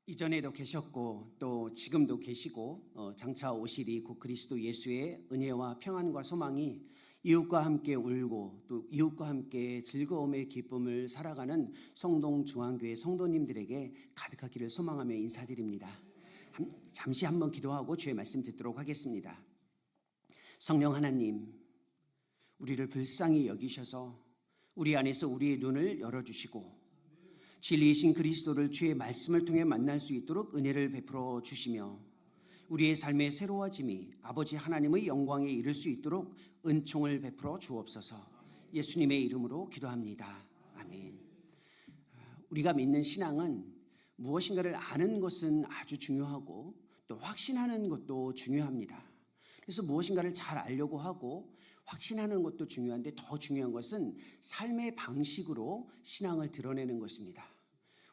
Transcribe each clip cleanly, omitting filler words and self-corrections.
이전에도 계셨고 또 지금도 계시고 장차 오시리 곧 그리스도 예수의 은혜와 평안과 소망이 이웃과 함께 울고 또 이웃과 함께 즐거움의 기쁨을 살아가는 성동중앙교회 성도님들에게 가득하기를 소망하며 인사드립니다. 잠시 한번 기도하고 주의 말씀 듣도록 하겠습니다. 성령 하나님, 우리를 불쌍히 여기셔서 우리 안에서 우리의 눈을 열어주시고 진리이신 그리스도를 주의 말씀을 통해 만날 수 있도록 은혜를 베풀어 주시며 우리의 삶의 새로워짐이 아버지 하나님의 영광에 이를 수 있도록 은총을 베풀어 주옵소서. 예수님의 이름으로 기도합니다. 아멘. 우리가 믿는 신앙은 무엇인가를 아는 것은 아주 중요하고 또 확신하는 것도 중요합니다. 그래서 무엇인가를 잘 알려고 하고 확신하는 것도 중요한데 더 중요한 것은 삶의 방식으로 신앙을 드러내는 것입니다.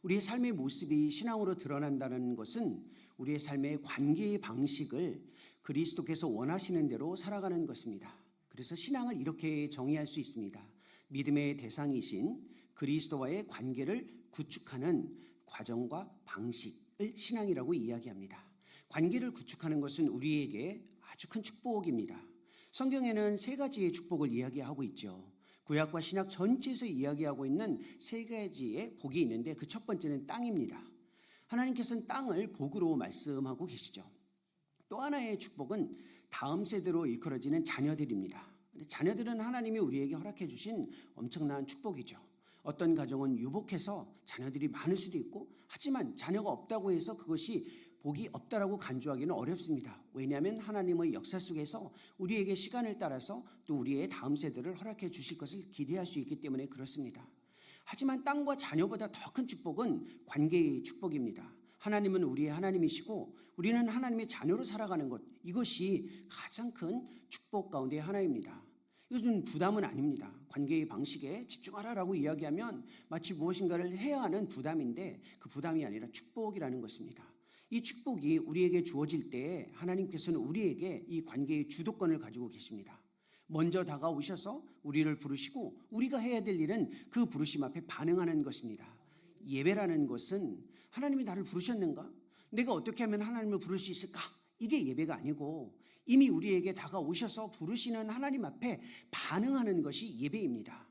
우리의 삶의 모습이 신앙으로 드러난다는 것은 우리의 삶의 관계의 방식을 그리스도께서 원하시는 대로 살아가는 것입니다. 그래서 신앙을 이렇게 정의할 수 있습니다. 믿음의 대상이신 그리스도와의 관계를 구축하는 과정과 방식을 신앙이라고 이야기합니다. 관계를 구축하는 것은 우리에게 아주 큰 축복입니다. 성경에는 세 가지의 축복을 이야기하고 있죠. 구약과 신약 전체에서 이야기하고 있는 세 가지의 복이 있는데 그 첫 번째는 땅입니다. 하나님께서는 땅을 복으로 말씀하고 계시죠. 또 하나의 축복은 다음 세대로 일컬어지는 자녀들입니다. 자녀들은 하나님이 우리에게 허락해 주신 엄청난 축복이죠. 어떤 가정은 유복해서 자녀들이 많을 수도 있고, 하지만 자녀가 없다고 해서 그것이 복이 없다라고 간주하기는 어렵습니다. 왜냐하면 하나님의 역사 속에서 우리에게 시간을 따라서 또 우리의 다음 세대를 허락해 주실 것을 기대할 수 있기 때문에 그렇습니다. 하지만 땅과 자녀보다 더 큰 축복은 관계의 축복입니다. 하나님은 우리의 하나님이시고 우리는 하나님의 자녀로 살아가는 것, 이것이 가장 큰 축복 가운데 하나입니다. 이것은 부담은 아닙니다. 관계의 방식에 집중하라라고 이야기하면 마치 무엇인가를 해야 하는 부담인데 그 부담이 아니라 축복이라는 것입니다. 이 축복이 우리에게 주어질 때 하나님께서는 우리에게 이 관계의 주도권을 가지고 계십니다. 먼저 다가오셔서 우리를 부르시고 우리가 해야 될 일은 그 부르심 앞에 반응하는 것입니다. 예배라는 것은 하나님이 나를 부르셨는가? 내가 어떻게 하면 하나님을 부를 수 있을까? 이게 예배가 아니고 이미 우리에게 다가오셔서 부르시는 하나님 앞에 반응하는 것이 예배입니다.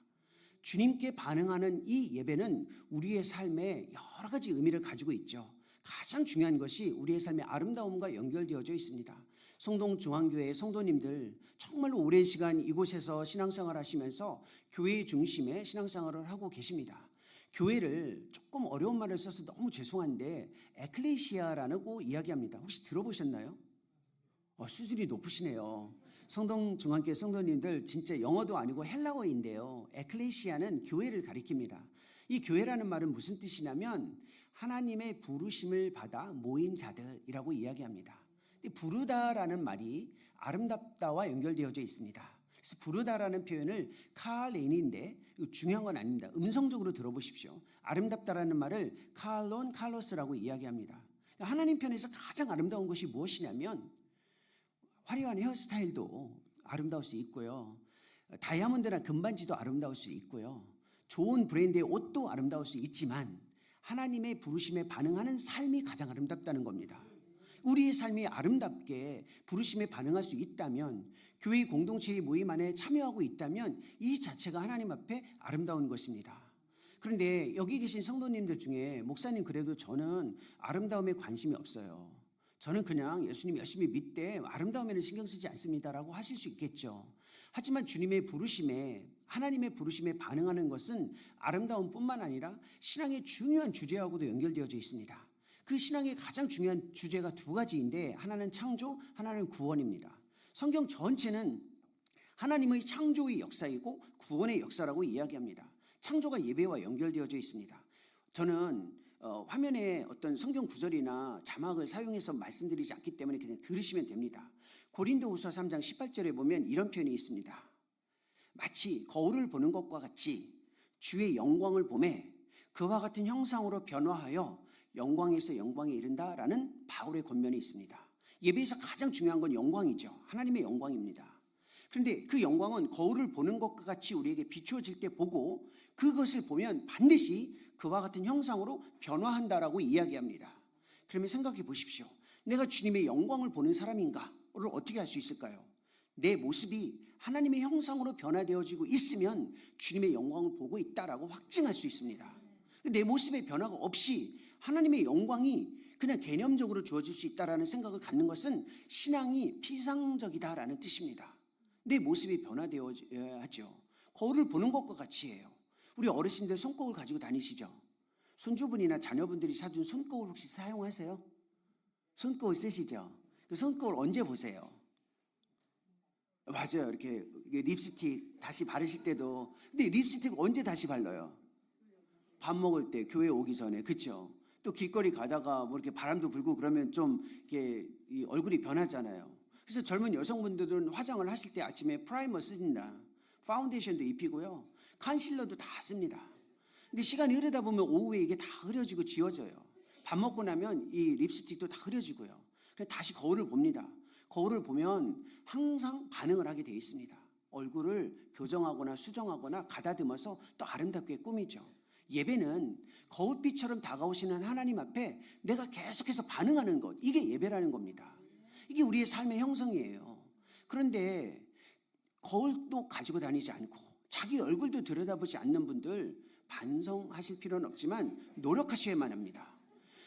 주님께 반응하는 이 예배는 우리의 삶에 여러 가지 의미를 가지고 있죠. 가장 중요한 것이 우리의 삶의 아름다움과 연결되어져 있습니다. 성동중앙교회의 성도님들 정말로 오랜 시간 이곳에서 신앙생활 하시면서 교회의 중심에 신앙생활을 하고 계십니다. 교회를 조금 어려운 말을 써서 너무 죄송한데 에클레시아라고 이야기합니다. 혹시 들어보셨나요? 수준이 높으시네요. 성동중앙교회 성도님들 진짜 영어도 아니고 헬라어인데요. 에클레시아는 교회를 가리킵니다. 이 교회라는 말은 무슨 뜻이냐면 하나님의 부르심을 받아 모인 자들이라고 이야기합니다. 부르다라는 말이 아름답다와 연결되어져 있습니다. 그래서 부르다라는 표현을 칼레인인데 중요한 건 아닙니다. 음성적으로 들어보십시오. 아름답다라는 말을 칼론 칼로스라고 이야기합니다. 하나님 편에서 가장 아름다운 것이 무엇이냐면 화려한 헤어스타일도 아름다울 수 있고요. 다이아몬드나 금반지도 아름다울 수 있고요. 좋은 브랜드의 옷도 아름다울 수 있지만 하나님의 부르심에 반응하는 삶이 가장 아름답다는 겁니다. 우리의 삶이 아름답게 부르심에 반응할 수 있다면, 교회 공동체의 모임 안에 참여하고 있다면 이 자체가 하나님 앞에 아름다운 것입니다. 그런데 여기 계신 성도님들 중에 목사님 그래도 저는 아름다움에 관심이 없어요. 저는 그냥 예수님 열심히 믿되 아름다움에는 신경 쓰지 않습니다라고 하실 수 있겠죠. 하지만 주님의 부르심에, 하나님의 부르심에 반응하는 것은 아름다움뿐만 아니라 신앙의 중요한 주제하고도 연결되어져 있습니다. 그 신앙의 가장 중요한 주제가 두 가지인데 하나는 창조, 하나는 구원입니다. 성경 전체는 하나님의 창조의 역사이고 구원의 역사라고 이야기합니다. 창조가 예배와 연결되어져 있습니다. 저는 화면에 어떤 성경 구절이나 자막을 사용해서 말씀드리지 않기 때문에 그냥 들으시면 됩니다. 고린도후서 3장 18절에 보면 이런 표현이 있습니다. 마치 거울을 보는 것과 같이 주의 영광을 보매 그와 같은 형상으로 변화하여 영광에서 영광에 이른다라는 바울의 권면이 있습니다. 예배에서 가장 중요한 건 영광이죠. 하나님의 영광입니다. 그런데 그 영광은 거울을 보는 것과 같이 우리에게 비추어질 때 보고 그것을 보면 반드시 그와 같은 형상으로 변화한다라고 이야기합니다. 그러면 생각해 보십시오. 내가 주님의 영광을 보는 사람인가를 어떻게 알 수 있을까요? 내 모습이 하나님의 형상으로 변화되어지고 있으면 주님의 영광을 보고 있다라고 확증할 수 있습니다. 내 모습의 변화가 없이 하나님의 영광이 그냥 개념적으로 주어질 수 있다라는 생각을 갖는 것은 신앙이 피상적이다라는 뜻입니다. 내 모습이 변화되어야 하죠. 거울을 보는 것과 같이 해요. 우리 어르신들 손거울 가지고 다니시죠? 손주분이나 자녀분들이 사준 손거울 혹시 사용하세요? 손거울 쓰시죠? 그 손거울 언제 보세요? 맞아요. 이렇게 립스틱 다시 바르실 때도. 근데 립스틱 언제 다시 발라요? 밥 먹을 때, 교회 오기 전에. 그렇죠? 또 길거리 가다가 뭐 이렇게 바람도 불고 그러면 좀 이렇게 이 얼굴이 변하잖아요. 그래서 젊은 여성분들은 화장을 하실 때 아침에 프라이머 씁니다. 파운데이션도 입히고요. 컨실러도 다 씁니다. 근데 시간이 흐르다 보면 오후에 이게 다 흐려지고 지워져요. 밥 먹고 나면 이 립스틱도 다 흐려지고요. 그래서 다시 거울을 봅니다. 거울을 보면 항상 반응을 하게 되어 있습니다. 얼굴을 교정하거나 수정하거나 가다듬어서 또 아름답게 꾸미죠. 예배는 거울빛처럼 다가오시는 하나님 앞에 내가 계속해서 반응하는 것, 이게 예배라는 겁니다. 이게 우리의 삶의 형성이에요. 그런데 거울도 가지고 다니지 않고 자기 얼굴도 들여다보지 않는 분들, 반성하실 필요는 없지만 노력하셔야만 합니다.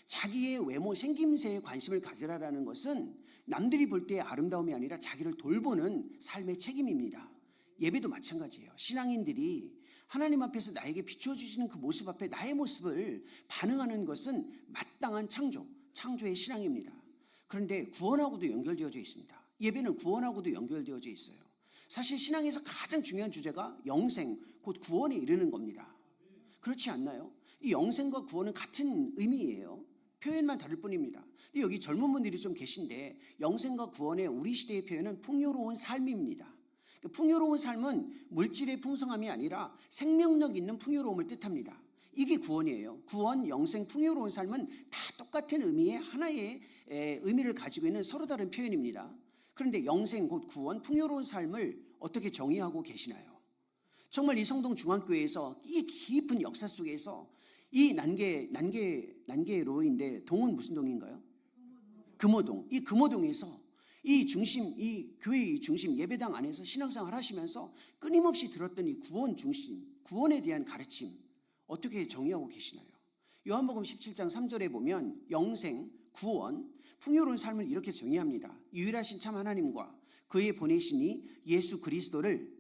자기의 외모, 생김새에 관심을 가지라라는 것은 남들이 볼 때의 아름다움이 아니라 자기를 돌보는 삶의 책임입니다. 예배도 마찬가지예요. 신앙인들이 하나님 앞에서 나에게 비추어 주시는 그 모습 앞에 나의 모습을 반응하는 것은 마땅한 창조의 신앙입니다. 그런데 구원하고도 연결되어져 있습니다. 예배는 구원하고도 연결되어져 있어요. 사실 신앙에서 가장 중요한 주제가 영생, 곧 구원에 이르는 겁니다. 그렇지 않나요? 이 영생과 구원은 같은 의미예요. 표현만 다를 뿐입니다. 근데 여기 젊은 분들이 좀 계신데 영생과 구원의 우리 시대의 표현은 풍요로운 삶입니다. 풍요로운 삶은 물질의 풍성함이 아니라 생명력 있는 풍요로움을 뜻합니다. 이게 구원이에요. 구원, 영생, 풍요로운 삶은 다 똑같은 의미의 하나의 의미를 가지고 있는 서로 다른 표현입니다. 그런데 영생, 곧 구원, 풍요로운 삶을 어떻게 정의하고 계시나요? 정말 이 성동 중앙교회에서 이 깊은 역사 속에서 이 난계로인데 동은 무슨 동인가요? 금호동. 이 금호동에서 이 중심, 이 교회의 중심 예배당 안에서 신앙생활 하시면서 끊임없이 들었던 이 구원 중심, 구원에 대한 가르침 어떻게 정의하고 계시나요? 요한복음 17장 3절에 보면 영생, 구원, 풍요로운 삶을 이렇게 정의합니다. 유일하신 참 하나님과 그의 보내시니 예수 그리스도를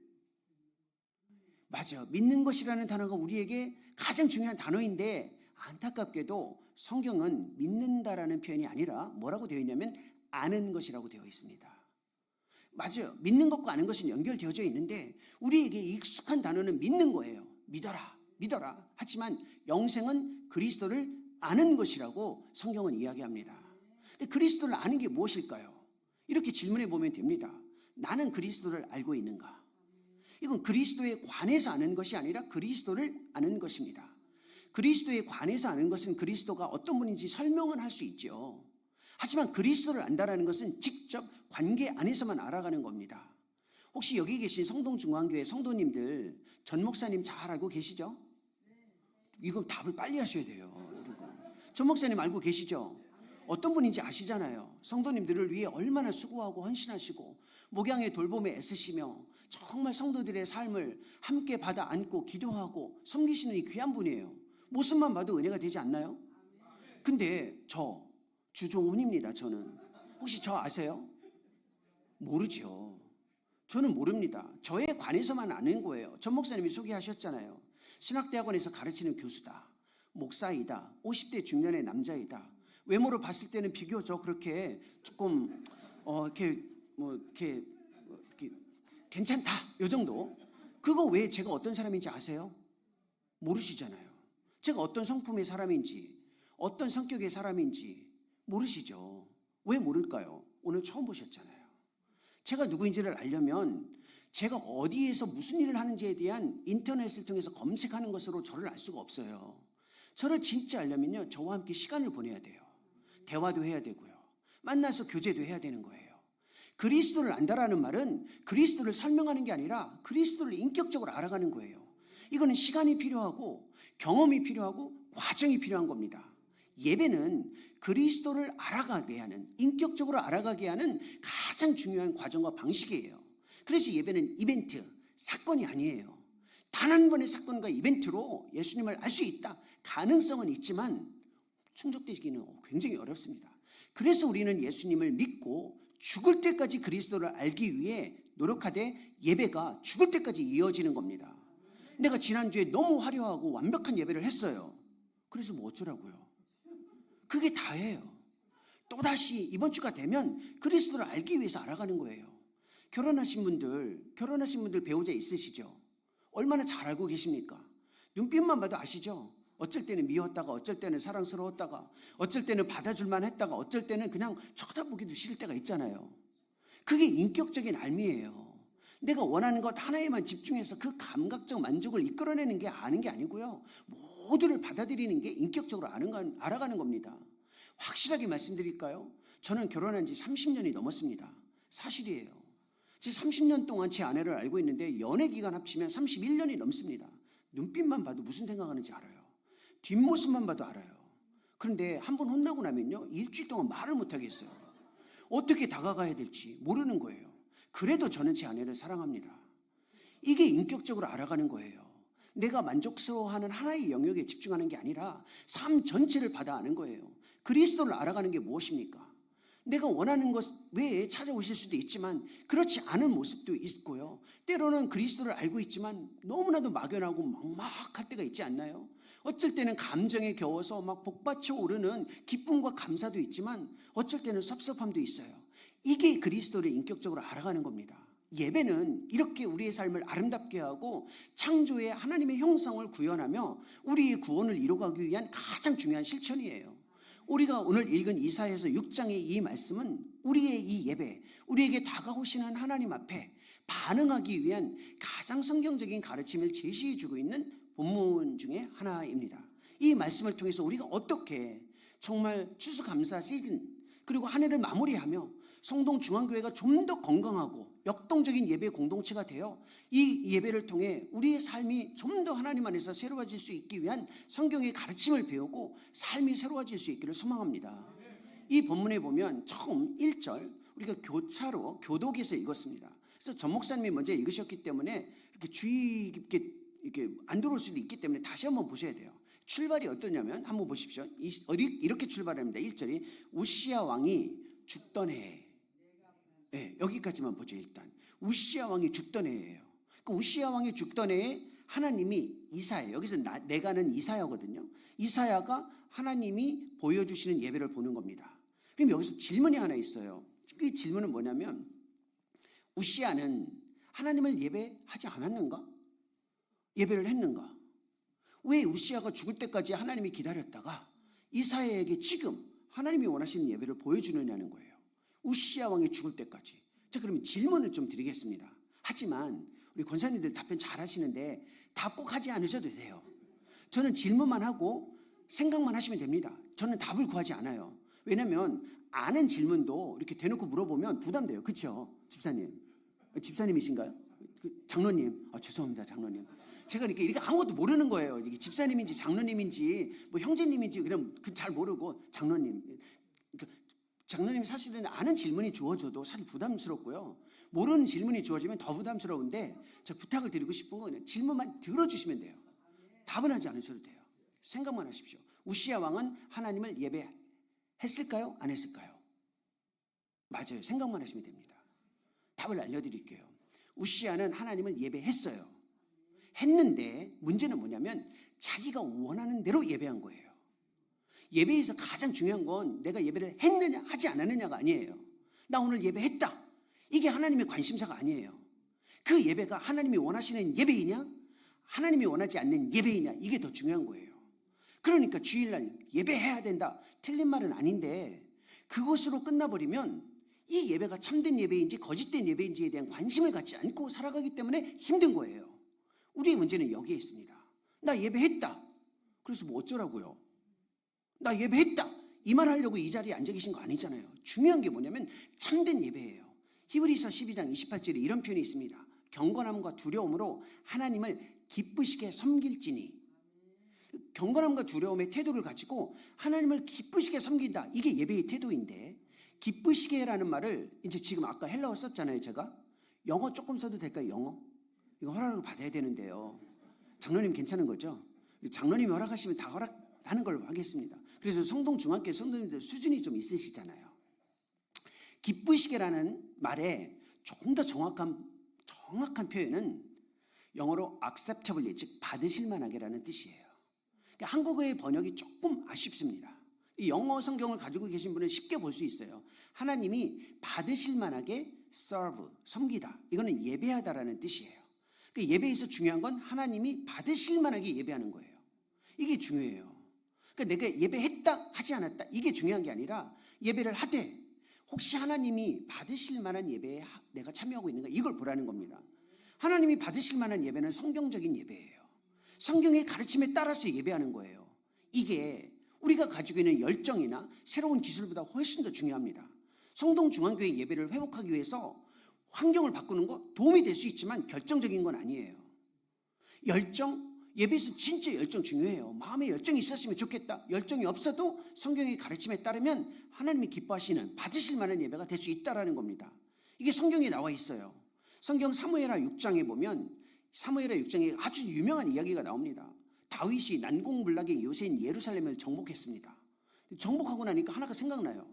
맞아요. 믿는 것이라는 단어가 우리에게 가장 중요한 단어인데 안타깝게도 성경은 믿는다라는 표현이 아니라 뭐라고 되어 있냐면 아는 것이라고 되어 있습니다. 맞아요. 믿는 것과 아는 것은 연결되어져 있는데 우리에게 익숙한 단어는 믿는 거예요. 믿어라. 하지만 영생은 그리스도를 아는 것이라고 성경은 이야기합니다. 근데 그리스도를 아는 게 무엇일까요? 이렇게 질문해 보면 됩니다. 나는 그리스도를 알고 있는가? 이건 그리스도에 관해서 아는 것이 아니라 그리스도를 아는 것입니다. 그리스도에 관해서 아는 것은 그리스도가 어떤 분인지 설명은 할 수 있죠. 하지만 그리스도를 안다라는 것은 직접 관계 안에서만 알아가는 겁니다. 혹시 여기 계신 성동중앙교회 성도님들 전 목사님 잘 알고 계시죠? 이거 답을 빨리 하셔야 돼요. 전 목사님 알고 계시죠? 어떤 분인지 아시잖아요. 성도님들을 위해 얼마나 수고하고 헌신하시고 목양의 돌봄에 애쓰시며 정말 성도들의 삶을 함께 받아 안고 기도하고 섬기시는 이 귀한 분이에요. 모습만 봐도 은혜가 되지 않나요? 근데 저 주종훈입니다. 저는 혹시 저 아세요? 모르죠. 저는 모릅니다. 저에 관해서만 아는 거예요. 전 목사님이 소개하셨잖아요. 신학대학원에서 가르치는 교수다. 목사이다. 50대 중년의 남자이다. 외모로 봤을 때는 비교적 그렇게 조금 이렇게 괜찮다. 요 정도. 그거 외에 제가 어떤 사람인지 아세요? 모르시잖아요. 제가 어떤 성품의 사람인지, 어떤 성격의 사람인지 모르시죠. 왜 모를까요? 오늘 처음 보셨잖아요. 제가 누구인지를 알려면 제가 어디에서 무슨 일을 하는지에 대한 인터넷을 통해서 검색하는 것으로 저를 알 수가 없어요. 저를 진짜 알려면요, 저와 함께 시간을 보내야 돼요. 대화도 해야 되고요. 만나서 교제도 해야 되는 거예요. 그리스도를 안다라는 말은 그리스도를 설명하는 게 아니라 그리스도를 인격적으로 알아가는 거예요. 이거는 시간이 필요하고 경험이 필요하고 과정이 필요한 겁니다. 예배는 그리스도를 알아가게 하는, 인격적으로 알아가게 하는 가장 중요한 과정과 방식이에요. 그래서 예배는 이벤트, 사건이 아니에요. 단 한 번의 사건과 이벤트로 예수님을 알 수 있다. 가능성은 있지만 충족되기는 굉장히 어렵습니다. 그래서 우리는 예수님을 믿고 죽을 때까지 그리스도를 알기 위해 노력하되 예배가 죽을 때까지 이어지는 겁니다. 내가 지난주에 너무 화려하고 완벽한 예배를 했어요. 그래서 뭐 어쩌라고요? 그게 다예요. 또다시 이번 주가 되면 그리스도를 알기 위해서 알아가는 거예요. 결혼하신 분들 배우자 있으시죠? 얼마나 잘 알고 계십니까? 눈빛만 봐도 아시죠? 어쩔 때는 미웠다가, 어쩔 때는 사랑스러웠다가, 어쩔 때는 받아줄만 했다가, 어쩔 때는 그냥 쳐다보기도 싫을 때가 있잖아요. 그게 인격적인 알미예요. 내가 원하는 것 하나에만 집중해서 그 감각적 만족을 이끌어내는 게 아는 게 아니고요. 모두를 받아들이는 게 인격적으로 알아가는 겁니다. 확실하게 말씀드릴까요? 저는 결혼한 지 30년이 넘었습니다. 사실이에요. 제 30년 동안 제 아내를 알고 있는데 연애 기간 합치면 31년이 넘습니다. 눈빛만 봐도 무슨 생각하는지 알아요. 뒷모습만 봐도 알아요. 그런데 한 번 혼나고 나면요, 일주일 동안 말을 못 하겠어요. 어떻게 다가가야 될지 모르는 거예요. 그래도 저는 제 아내를 사랑합니다. 이게 인격적으로 알아가는 거예요. 내가 만족스러워하는 하나의 영역에 집중하는 게 아니라 삶 전체를 받아 아는 거예요. 그리스도를 알아가는 게 무엇입니까? 내가 원하는 것 외에 찾아오실 수도 있지만 그렇지 않은 모습도 있고요. 때로는 그리스도를 알고 있지만 너무나도 막연하고 막막할 때가 있지 않나요? 어쩔 때는 감정에 겨워서 막 복받쳐 오르는 기쁨과 감사도 있지만 어쩔 때는 섭섭함도 있어요. 이게 그리스도를 인격적으로 알아가는 겁니다. 예배는 이렇게 우리의 삶을 아름답게 하고 창조의 하나님의 형상을 구현하며 우리의 구원을 이루어가기 위한 가장 중요한 실천이에요. 우리가 오늘 읽은 이사야서 6장의 이 말씀은 우리의 이 예배, 우리에게 다가오시는 하나님 앞에 반응하기 위한 가장 성경적인 가르침을 제시해 주고 있는 본문 중에 하나입니다. 이 말씀을 통해서 우리가 어떻게 정말 추수감사 시즌 그리고 한 해를 마무리하며 성동중앙교회가 좀 더 건강하고 역동적인 예배 공동체가 되어 이 예배를 통해 우리의 삶이 좀 더 하나님 안에서 새로워질 수 있기 위한 성경의 가르침을 배우고 삶이 새로워질 수 있기를 소망합니다. 이 본문에 보면 처음 1절 우리가 교차로 교독에서 읽었습니다. 그래서 전 목사님이 먼저 읽으셨기 때문에 이렇게 주의 깊게 이렇게 안 들어올 수도 있기 때문에 다시 한번 보셔야 돼요. 출발이 어떠냐면 한번 보십시오. 이렇게 출발합니다. 1절이 우시야 왕이 죽던 해. 네, 여기까지만 보죠. 일단 우시야 왕이 죽던 해예요. 그 우시야 왕이 죽던 해에 하나님이 이사야, 여기서 내가는 이사야거든요. 이사야가 하나님이 보여주시는 예배를 보는 겁니다. 그럼 여기서 질문이 하나 있어요. 그 질문은 뭐냐면 우시야는 하나님을 예배하지 않았는가? 예배를 했는가? 왜 우시야가 죽을 때까지 하나님이 기다렸다가 이사야에게 지금 하나님이 원하시는 예배를 보여주느냐는 거예요. 우시야 왕이 죽을 때까지. 자, 그러면 질문을 좀 드리겠습니다. 하지만 우리 권사님들 답변 잘 하시는데 답 꼭 하지 않으셔도 돼요. 저는 질문만 하고 생각만 하시면 됩니다. 저는 답을 구하지 않아요. 왜냐하면 아는 질문도 이렇게 대놓고 물어보면 부담돼요. 그렇죠? 집사님이신가요? 장로님. 죄송합니다, 장로님. 제가 이렇게 아무것도 모르는 거예요. 이게 집사님인지 장로님인지 뭐 형제님인지 그냥 잘 모르고 장로님. 장로님이 사실은 아는 질문이 주어져도 사실 부담스럽고요. 모르는 질문이 주어지면 더 부담스러운데 제가 부탁을 드리고 싶은 건 질문만 들어주시면 돼요. 답은 하지 않으셔도 돼요. 생각만 하십시오. 우시야 왕은 하나님을 예배했을까요? 안 했을까요? 맞아요. 생각만 하시면 됩니다. 답을 알려드릴게요. 우시야는 하나님을 예배했어요. 했는데 문제는 뭐냐면 자기가 원하는 대로 예배한 거예요. 예배에서 가장 중요한 건 내가 예배를 했느냐 하지 않았느냐가 아니에요. 나 오늘 예배했다. 이게 하나님의 관심사가 아니에요. 그 예배가 하나님이 원하시는 예배이냐 하나님이 원하지 않는 예배이냐 이게 더 중요한 거예요. 그러니까 주일날 예배해야 된다. 틀린 말은 아닌데 그것으로 끝나버리면 이 예배가 참된 예배인지 거짓된 예배인지에 대한 관심을 갖지 않고 살아가기 때문에 힘든 거예요. 우리의 문제는 여기에 있습니다. 나 예배했다. 그래서 뭐 어쩌라고요? 나 예배했다. 이 말 하려고 이 자리에 앉아 계신 거 아니잖아요. 중요한 게 뭐냐면 참된 예배예요. 히브리서 12장 28절에 이런 표현이 있습니다. 경건함과 두려움으로 하나님을 기쁘시게 섬길지니. 경건함과 두려움의 태도를 가지고 하나님을 기쁘시게 섬긴다. 이게 예배의 태도인데, 기쁘시게라는 말을 이제 지금 아까 헬라어 썼잖아요. 제가 영어 조금 써도 될까요? 영어? 이거 허락을 받아야 되는데요. 장로님 괜찮은 거죠? 장로님이 허락하시면 다 허락하는 걸로 하겠습니다. 그래서 성동중학교 성도님들 수준이 좀 있으시잖아요. 기쁘시게라는 말에 조금 더 정확한 표현은 영어로 acceptably, 즉 받으실 만하게라는 뜻이에요. 그러니까 한국어의 번역이 조금 아쉽습니다. 이 영어 성경을 가지고 계신 분은 쉽게 볼 수 있어요. 하나님이 받으실 만하게 serve, 섬기다. 이거는 예배하다라는 뜻이에요. 그러니까 예배에서 중요한 건 하나님이 받으실 만하게 예배하는 거예요. 이게 중요해요. 그러니까 내가 예배했다 하지 않았다 이게 중요한 게 아니라 예배를 하되 혹시 하나님이 받으실 만한 예배에 내가 참여하고 있는가 이걸 보라는 겁니다. 하나님이 받으실 만한 예배는 성경적인 예배예요. 성경의 가르침에 따라서 예배하는 거예요. 이게 우리가 가지고 있는 열정이나 새로운 기술보다 훨씬 더 중요합니다. 성동중앙교회 예배를 회복하기 위해서 환경을 바꾸는 거 도움이 될 수 있지만 결정적인 건 아니에요. 열정, 예배에서 진짜 열정 중요해요. 마음에 열정이 있었으면 좋겠다. 열정이 없어도 성경의 가르침에 따르면 하나님이 기뻐하시는 받으실 만한 예배가 될 수 있다는 겁니다. 이게 성경에 나와 있어요. 성경 사무엘하 6장에 보면 사무엘하 6장에 아주 유명한 이야기가 나옵니다. 다윗이 난공불락의 요새인 예루살렘을 정복했습니다. 정복하고 나니까 하나가 생각나요.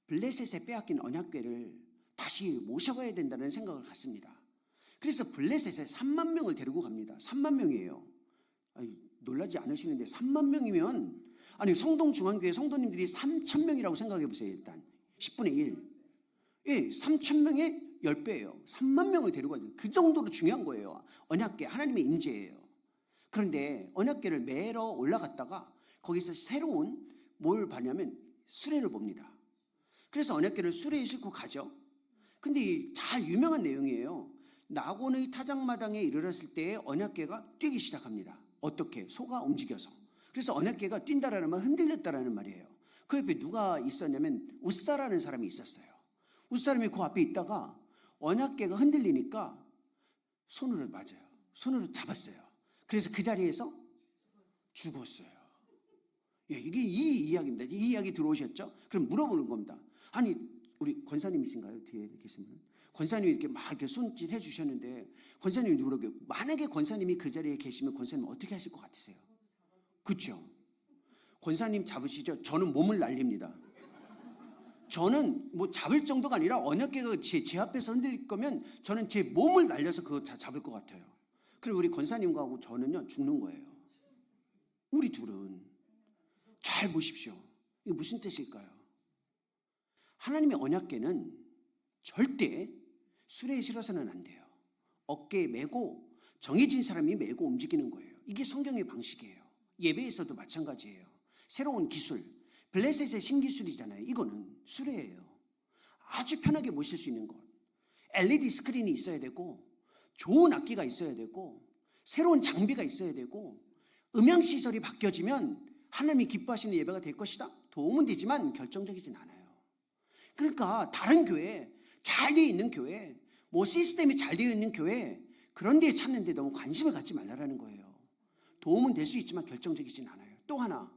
블레셋에 빼앗긴 언약궤를 다시 모셔가야 된다는 생각을 갖습니다. 그래서 블레셋에 3만 명을 데리고 갑니다. 3만 명이에요. 아니, 놀라지 않으시는데 3만 명이면 아니 성동중앙교회 성도님들이 3천 명이라고 생각해 보세요. 일단 10분의 1. 예, 3천 명의 10배예요. 3만 명을 데리고 가죠. 그 정도로 중요한 거예요. 언약궤 하나님의 임재예요. 그런데 언약궤를 매러 올라갔다가 거기서 새로운 뭘 봤냐면 수레를 봅니다. 그래서 언약궤를 수레에 싣고 가죠. 근데 잘 유명한 내용이에요. 나곤의 타작마당에 이르렀을 때 언약궤가 뛰기 시작합니다. 어떻게? 소가 움직여서. 그래서 언약궤가 뛴다라는 말 흔들렸다라는 말이에요. 그 옆에 누가 있었냐면 웃사라는 사람이 있었어요. 웃사람이 그 앞에 있다가 언약궤가 흔들리니까 손으로 맞아요. 손으로 잡았어요. 그래서 그 자리에서 죽었어요. 예, 이게 이 이야기입니다. 이 이야기 들어오셨죠? 그럼 물어보는 겁니다. 아니 우리 권사님이신가요? 뒤에 계신 분? 권사님이 이렇게 막 이렇게 손짓 해주셨는데 권사님이 물어요. 만약에 권사님이 그 자리에 계시면 권사님 어떻게 하실 것 같으세요? 그렇죠? 권사님 잡으시죠? 저는 몸을 날립니다. 저는 뭐 잡을 정도가 아니라 언약궤가 제 앞에서 흔들릴 거면 저는 제 몸을 날려서 그거 다 잡을 것 같아요. 그리고 우리 권사님과 저는요 죽는 거예요. 우리 둘은 잘 보십시오. 이게 무슨 뜻일까요? 하나님의 언약궤는 절대 수레에 실어서는 안 돼요. 어깨에 메고 정해진 사람이 메고 움직이는 거예요. 이게 성경의 방식이에요. 예배에서도 마찬가지예요. 새로운 기술, 블레셋의 신기술이잖아요. 이거는 수레예요. 아주 편하게 모실 수 있는 것. LED 스크린이 있어야 되고 좋은 악기가 있어야 되고 새로운 장비가 있어야 되고 음향시설이 바뀌어지면 하나님이 기뻐하시는 예배가 될 것이다? 도움은 되지만 결정적이진 않아요. 그러니까 다른 교회, 잘 되어 있는 교회, 뭐 시스템이 잘 되어 있는 교회 그런 데에 찾는데 너무 관심을 갖지 말라는 거예요. 도움은 될 수 있지만 결정적이진 않아요. 또 하나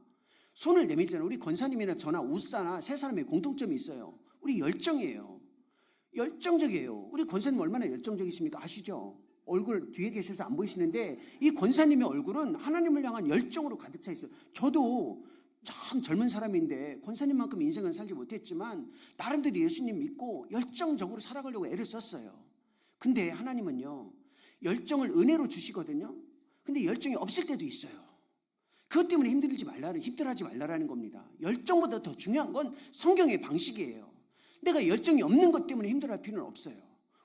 손을 내밀잖아요. 우리 권사님이나 저나 우사나 세 사람의 공통점이 있어요. 우리 열정이에요. 열정적이에요. 우리 권사님 얼마나 열정적이십니까? 아시죠? 얼굴 뒤에 계셔서 안 보이시는데 이 권사님의 얼굴은 하나님을 향한 열정으로 가득 차 있어요. 저도 참 젊은 사람인데 권사님만큼 인생은 살지 못했지만 나름대로 예수님 믿고 열정적으로 살아가려고 애를 썼어요. 근데 하나님은요 열정을 은혜로 주시거든요. 근데 열정이 없을 때도 있어요. 그것 때문에 힘들어하지 말라라는 겁니다. 열정보다 더 중요한 건 성경의 방식이에요. 내가 열정이 없는 것 때문에 힘들어할 필요는 없어요.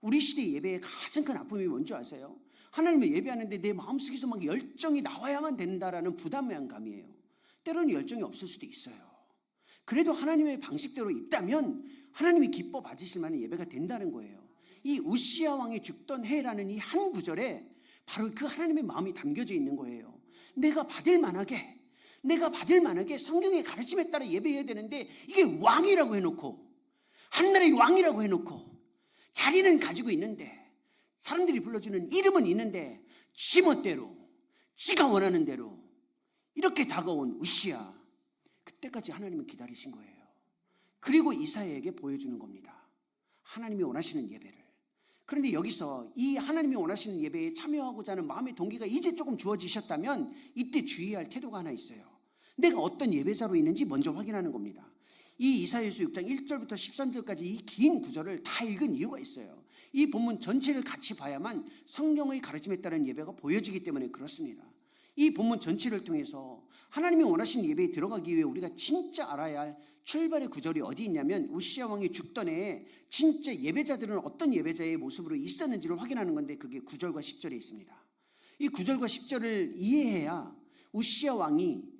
우리 시대 예배의 가장 큰 아픔이 뭔지 아세요? 하나님을 예배하는데 내 마음속에서 막 열정이 나와야만 된다라는 부담감이에요. 때로는 열정이 없을 수도 있어요. 그래도 하나님의 방식대로 있다면 하나님이 기뻐 받으실 만한 예배가 된다는 거예요. 이 우시야 왕이 죽던 해라는 이 한 구절에 바로 그 하나님의 마음이 담겨져 있는 거예요. 내가 받을 만하게 성경의 가르침에 따라 예배해야 되는데 이게 왕이라고 해놓고 한나라의 왕이라고 해놓고 자리는 가지고 있는데 사람들이 불러주는 이름은 있는데 지멋대로 지가 원하는 대로 이렇게 다가온 우시야, 그때까지 하나님은 기다리신 거예요. 그리고 이사야에게 보여주는 겁니다. 하나님이 원하시는 예배를. 그런데 여기서 이 하나님이 원하시는 예배에 참여하고자 하는 마음의 동기가 이제 조금 주어지셨다면 이때 주의할 태도가 하나 있어요. 내가 어떤 예배자로 있는지 먼저 확인하는 겁니다. 이 이사야서 6장 1절부터 13절까지 이 긴 구절을 다 읽은 이유가 있어요. 이 본문 전체를 같이 봐야만 성경의 가르침에 따른 예배가 보여지기 때문에 그렇습니다. 이 본문 전체를 통해서 하나님이 원하시는 예배에 들어가기 위해 우리가 진짜 알아야 할 출발의 구절이 어디 있냐면 우시야 왕이 죽던 해에 진짜 예배자들은 어떤 예배자의 모습으로 있었는지를 확인하는 건데 그게 9절과 10절에 있습니다. 이 9절과 10절을 이해해야 우시야 왕이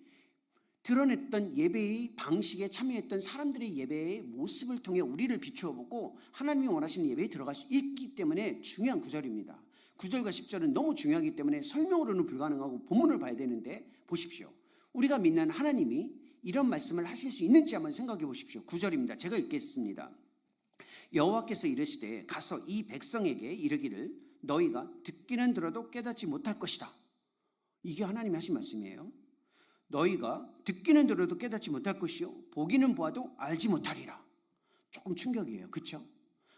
드러냈던 예배의 방식에 참여했던 사람들의 예배의 모습을 통해 우리를 비추어 보고 하나님이 원하시는 예배에 들어갈 수 있기 때문에 중요한 구절입니다. 9절과 10절은 너무 중요하기 때문에 설명으로는 불가능하고 본문을 봐야 되는데 보십시오. 우리가 믿는 하나님이 이런 말씀을 하실 수 있는지 한번 생각해 보십시오. 9절입니다. 제가 읽겠습니다. 여호와께서 이르시되 가서 이 백성에게 이르기를 너희가 듣기는 들어도 깨닫지 못할 것이다. 이게 하나님이 하신 말씀이에요. 너희가 듣기는 들어도 깨닫지 못할 것이요 보기는 보아도 알지 못하리라. 조금 충격이에요. 그렇죠?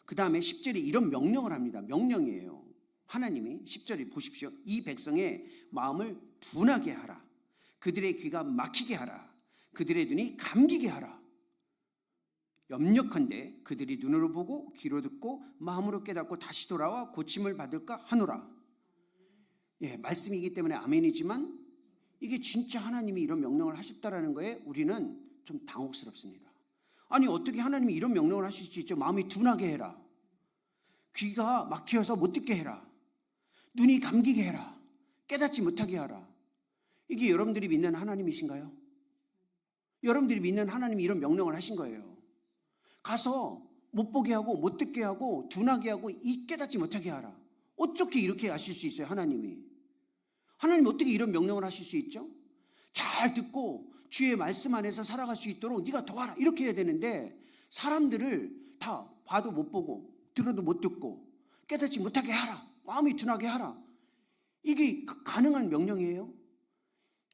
그 다음에 10절에 이런 명령을 합니다. 명령이에요. 하나님이 10절에 보십시오. 이 백성의 마음을 둔하게 하라. 그들의 귀가 막히게 하라. 그들의 눈이 감기게 하라. 염려컨대 그들이 눈으로 보고 귀로 듣고 마음으로 깨닫고 다시 돌아와 고침을 받을까 하노라. 예, 말씀이기 때문에 아멘이지만 이게 진짜 하나님이 이런 명령을 하셨다라는 거에 우리는 좀 당혹스럽습니다. 아니 어떻게 하나님이 이런 명령을 하실 수 있죠? 마음이 둔하게 해라. 귀가 막혀서 못 듣게 해라. 눈이 감기게 해라. 깨닫지 못하게 하라. 이게 여러분들이 믿는 하나님이신가요? 여러분들이 믿는 하나님이 이런 명령을 하신 거예요. 가서 못 보게 하고 못 듣게 하고 둔하게 하고 이 깨닫지 못하게 하라. 어떻게 이렇게 하실 수 있어요? 하나님이 어떻게 이런 명령을 하실 수 있죠? 잘 듣고 주의 말씀 안에서 살아갈 수 있도록 네가 도와라 이렇게 해야 되는데 사람들을 다 봐도 못 보고 들어도 못 듣고 깨닫지 못하게 하라. 마음이 둔하게 하라. 이게 가능한 명령이에요?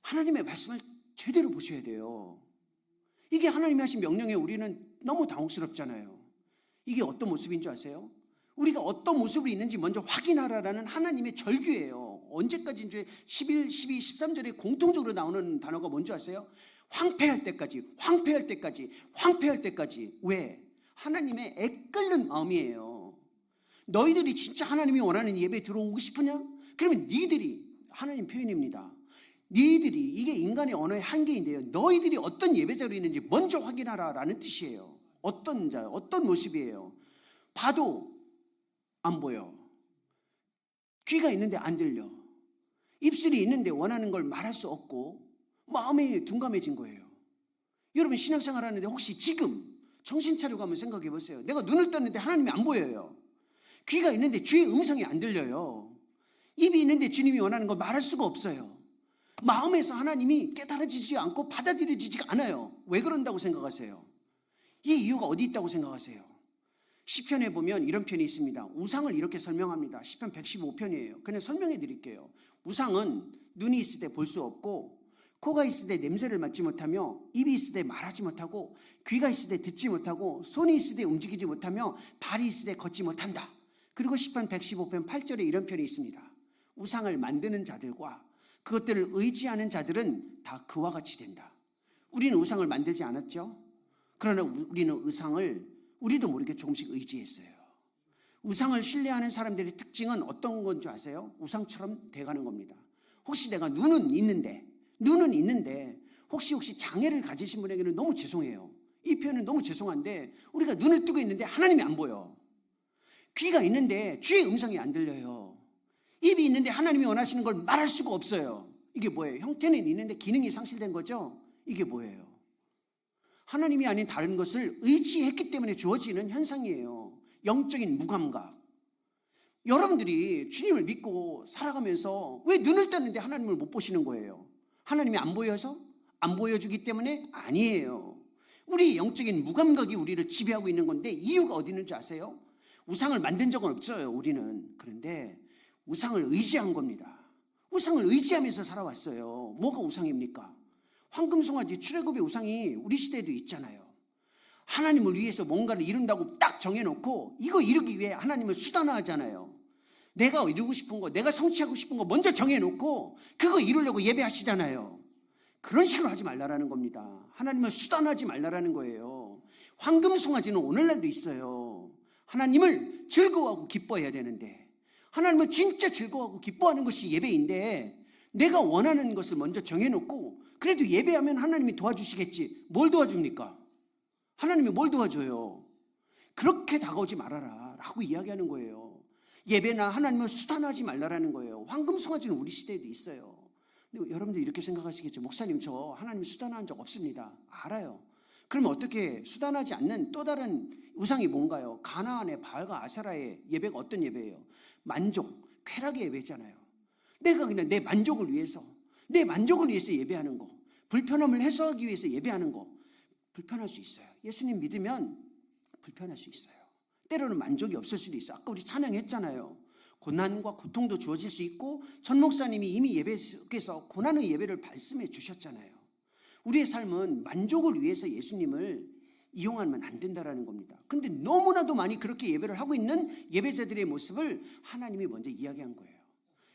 하나님의 말씀을 제대로 보셔야 돼요. 이게 하나님이 하신 명령에 우리는 너무 당혹스럽잖아요. 이게 어떤 모습인 줄 아세요? 우리가 어떤 모습으로 있는지 먼저 확인하라라는 하나님의 절규예요. 언제까지인 줄 11, 12, 13절에 공통적으로 나오는 단어가 뭔지 아세요? 황폐할 때까지, 황폐할 때까지, 황폐할 때까지. 왜? 하나님의 애끓는 마음이에요. 너희들이 진짜 하나님이 원하는 예배에 들어오고 싶으냐? 그러면 니들이, 하나님 표현입니다. 니들이, 이게 인간의 언어의 한계인데요. 너희들이 어떤 예배자로 있는지 먼저 확인하라라는 뜻이에요. 어떤 자, 어떤 모습이에요? 봐도 안 보여. 귀가 있는데 안 들려. 입술이 있는데 원하는 걸 말할 수 없고 마음이 둔감해진 거예요. 여러분 신앙생활 하는데 혹시 지금 정신 차리고 한번 생각해 보세요. 내가 눈을 떴는데 하나님이 안 보여요. 귀가 있는데 주의 음성이 안 들려요. 입이 있는데 주님이 원하는 걸 말할 수가 없어요. 마음에서 하나님이 깨달아지지 않고 받아들여지지가 않아요. 왜 그런다고 생각하세요? 이 이유가 어디 있다고 생각하세요? 시편에 보면 이런 편이 있습니다. 우상을 이렇게 설명합니다. 시편 115편이에요. 그냥 설명해 드릴게요. 우상은 눈이 있을 때 볼 수 없고 코가 있을 때 냄새를 맡지 못하며 입이 있을 때 말하지 못하고 귀가 있을 때 듣지 못하고 손이 있을 때 움직이지 못하며 발이 있을 때 걷지 못한다. 그리고 시편 115편 8절에 이런 편이 있습니다. 우상을 만드는 자들과 그것들을 의지하는 자들은 다 그와 같이 된다. 우리는 우상을 만들지 않았죠? 그러나 우리는 우상을 우리도 모르게 조금씩 의지했어요. 우상을 신뢰하는 사람들의 특징은 어떤 건지 아세요? 우상처럼 돼가는 겁니다. 혹시 내가 눈은 있는데 혹시 장애를 가지신 분에게는 너무 죄송해요. 이 표현은 너무 죄송한데 우리가 눈을 뜨고 있는데 하나님이 안 보여. 귀가 있는데 주의 음성이 안 들려요. 입이 있는데 하나님이 원하시는 걸 말할 수가 없어요. 이게 뭐예요? 형태는 있는데 기능이 상실된 거죠? 이게 뭐예요? 하나님이 아닌 다른 것을 의지했기 때문에 주어지는 현상이에요. 영적인 무감각. 여러분들이 주님을 믿고 살아가면서 왜 눈을 떴는데 하나님을 못 보시는 거예요? 하나님이 안 보여서? 안 보여주기 때문에? 아니에요. 우리 영적인 무감각이 우리를 지배하고 있는 건데 이유가 어디 있는지 아세요? 우상을 만든 적은 없어요, 우리는. 그런데 우상을 의지한 겁니다. 우상을 의지하면서 살아왔어요. 뭐가 우상입니까? 황금송아지 출애굽의 우상이 우리 시대에도 있잖아요. 하나님을 위해서 뭔가를 이룬다고 딱 정해놓고 이거 이루기 위해 하나님을 수단화하잖아요. 내가 이루고 싶은 거, 내가 성취하고 싶은 거 먼저 정해놓고 그거 이루려고 예배하시잖아요. 그런 식으로 하지 말라라는 겁니다. 하나님을 수단화하지 말라라는 거예요. 황금송아지는 오늘날도 있어요. 하나님을 즐거워하고 기뻐해야 되는데, 하나님을 진짜 즐거워하고 기뻐하는 것이 예배인데, 내가 원하는 것을 먼저 정해놓고 그래도 예배하면 하나님이 도와주시겠지. 뭘 도와줍니까? 하나님이 뭘 도와줘요? 그렇게 다가오지 말아라 라고 이야기하는 거예요. 예배나 하나님을 수단화하지 말라라는 거예요. 황금송아지는 우리 시대에도 있어요. 근데 여러분들 이렇게 생각하시겠죠. 목사님, 저 하나님 수단화한 적 없습니다. 알아요. 그러면 어떻게 수단하지 않는 또 다른 우상이 뭔가요? 가나안의 바알과 아세라의 예배가 어떤 예배예요? 만족, 쾌락의 예배잖아요. 내가 그냥 내 만족을 위해서 예배하는 거, 불편함을 해소하기 위해서 예배하는 거, 불편할 수 있어요. 예수님 믿으면 불편할 수 있어요. 때로는 만족이 없을 수도 있어요. 아까 우리 찬양했잖아요. 고난과 고통도 주어질 수 있고, 전 목사님이 이미 예배 속에서 고난의 예배를 말씀해 주셨잖아요. 우리의 삶은 만족을 위해서 예수님을 이용하면 안 된다라는 겁니다. 근데 너무나도 많이 그렇게 예배를 하고 있는 예배자들의 모습을 하나님이 먼저 이야기한 거예요.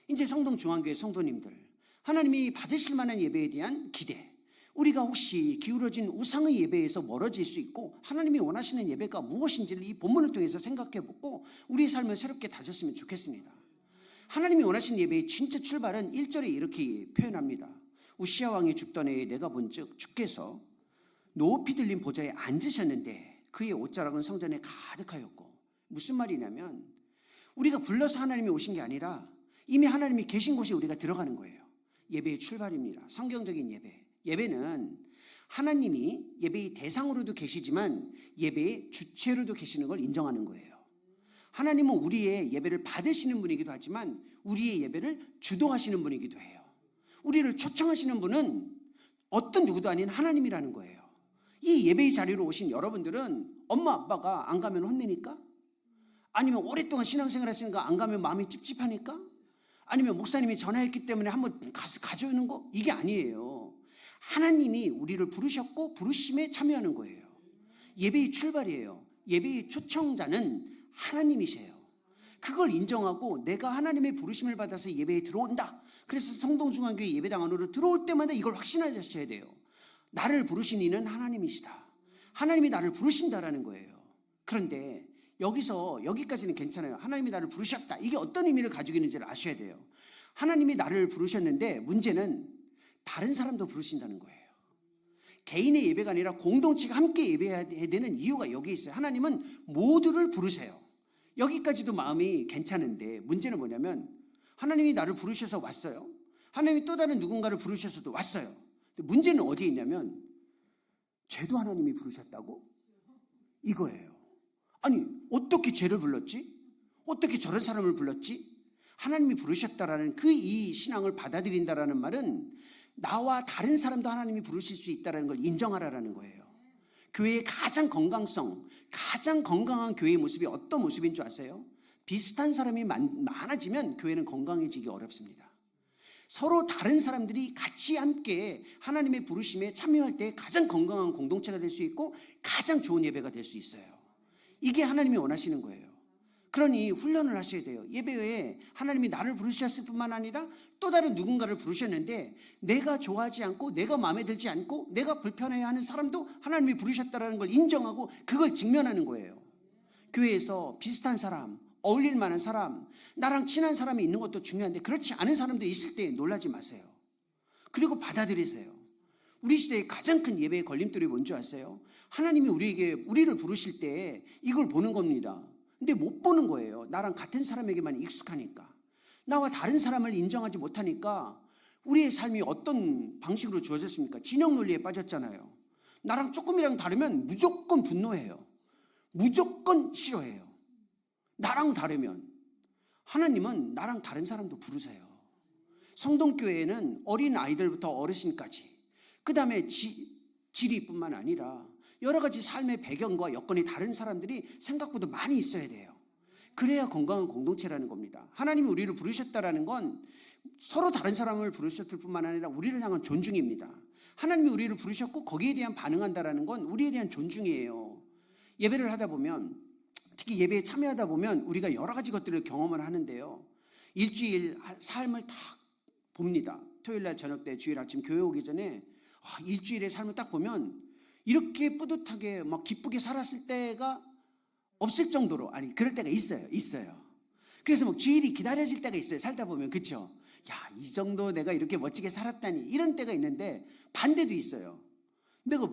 이제 성동중앙교회 성도님들, 하나님이 받으실 만한 예배에 대한 기대, 우리가 혹시 기울어진 우상의 예배에서 멀어질 수 있고 하나님이 원하시는 예배가 무엇인지를 이 본문을 통해서 생각해보고 우리의 삶을 새롭게 다졌으면 좋겠습니다. 하나님이 원하시는 예배의 진짜 출발은 1절에 이렇게 표현합니다. 우시야 왕이 죽던 해에 내가 본즉 주께서 높이 들린 보좌에 앉으셨는데 그의 옷자락은 성전에 가득하였고, 무슨 말이냐면 우리가 불러서 하나님이 오신 게 아니라 이미 하나님이 계신 곳에 우리가 들어가는 거예요. 예배의 출발입니다. 성경적인 예배. 예배는 하나님이 예배의 대상으로도 계시지만 예배의 주체로도 계시는 걸 인정하는 거예요. 하나님은 우리의 예배를 받으시는 분이기도 하지만 우리의 예배를 주도하시는 분이기도 해요. 우리를 초청하시는 분은 어떤 누구도 아닌 하나님이라는 거예요. 이 예배의 자리로 오신 여러분들은 엄마 아빠가 안 가면 혼내니까? 아니면 오랫동안 신앙생활 하시니까 안 가면 마음이 찝찝하니까? 아니면 목사님이 전화했기 때문에 한번 가서 가져오는 거? 이게 아니에요. 하나님이 우리를 부르셨고 부르심에 참여하는 거예요. 예배의 출발이에요. 예배의 초청자는 하나님이세요. 그걸 인정하고 내가 하나님의 부르심을 받아서 예배에 들어온다. 그래서 성동중앙교회 예배당 안으로 들어올 때마다 이걸 확신하셔야 돼요. 나를 부르신 이는 하나님이시다. 하나님이 나를 부르신다라는 거예요. 그런데 여기까지는 괜찮아요. 하나님이 나를 부르셨다. 이게 어떤 의미를 가지고 있는지를 아셔야 돼요. 하나님이 나를 부르셨는데 문제는 다른 사람도 부르신다는 거예요. 개인의 예배가 아니라 공동체가 함께 예배해야 되는 이유가 여기에 있어요. 하나님은 모두를 부르세요. 여기까지도 마음이 괜찮은데 문제는 뭐냐면 하나님이 나를 부르셔서 왔어요. 하나님이 또 다른 누군가를 부르셔서도 왔어요. 근데 문제는 어디에 있냐면 쟤도 하나님이 부르셨다고? 이거예요. 아니 어떻게 쟤를 불렀지? 어떻게 저런 사람을 불렀지? 하나님이 부르셨다라는 이 신앙을 받아들인다라는 말은 나와 다른 사람도 하나님이 부르실 수 있다는 걸 인정하라는 거예요. 교회의 가장 건강한 교회의 모습이 어떤 모습인 줄 아세요? 비슷한 사람이 많아지면 교회는 건강해지기 어렵습니다. 서로 다른 사람들이 같이 함께 하나님의 부르심에 참여할 때 가장 건강한 공동체가 될 수 있고 가장 좋은 예배가 될 수 있어요. 이게 하나님이 원하시는 거예요. 그러니 훈련을 하셔야 돼요. 예배에 하나님이 나를 부르셨을 뿐만 아니라 또 다른 누군가를 부르셨는데 내가 좋아하지 않고 내가 마음에 들지 않고 내가 불편해하는 사람도 하나님이 부르셨다는 걸 인정하고 그걸 직면하는 거예요. 교회에서 비슷한 사람, 어울릴 만한 사람, 나랑 친한 사람이 있는 것도 중요한데 그렇지 않은 사람도 있을 때 놀라지 마세요. 그리고 받아들이세요. 우리 시대의 가장 큰 예배의 걸림돌이 뭔지 아세요? 하나님이 우리를 부르실 때 이걸 보는 겁니다. 근데 못 보는 거예요. 나랑 같은 사람에게만 익숙하니까. 나와 다른 사람을 인정하지 못하니까 우리의 삶이 어떤 방식으로 주어졌습니까? 진영 논리에 빠졌잖아요. 나랑 조금이랑 다르면 무조건 분노해요. 무조건 싫어해요. 나랑 다르면. 하나님은 나랑 다른 사람도 부르세요. 성동교회는 어린 아이들부터 어르신까지, 그 다음에 지리뿐만 아니라 여러 가지 삶의 배경과 여건이 다른 사람들이 생각보다 많이 있어야 돼요. 그래야 건강한 공동체라는 겁니다. 하나님이 우리를 부르셨다라는 건 서로 다른 사람을 부르셨을 뿐만 아니라 우리를 향한 존중입니다. 하나님이 우리를 부르셨고 거기에 대한 반응한다라는 건 우리에 대한 존중이에요. 예배를 하다 보면, 특히 예배에 참여하다 보면 우리가 여러 가지 것들을 경험을 하는데요. 일주일 삶을 딱 봅니다. 토요일 날 저녁 때 주일 아침 교회 오기 전에 일주일의 삶을 딱 보면 이렇게 뿌듯하게 막 기쁘게 살았을 때가 없을 정도로, 아니 그럴 때가 있어요. 그래서 막 주일이 기다려질 때가 있어요. 살다 보면. 그렇죠? 야, 이 정도 내가 이렇게 멋지게 살았다니, 이런 때가 있는데 반대도 있어요. 내가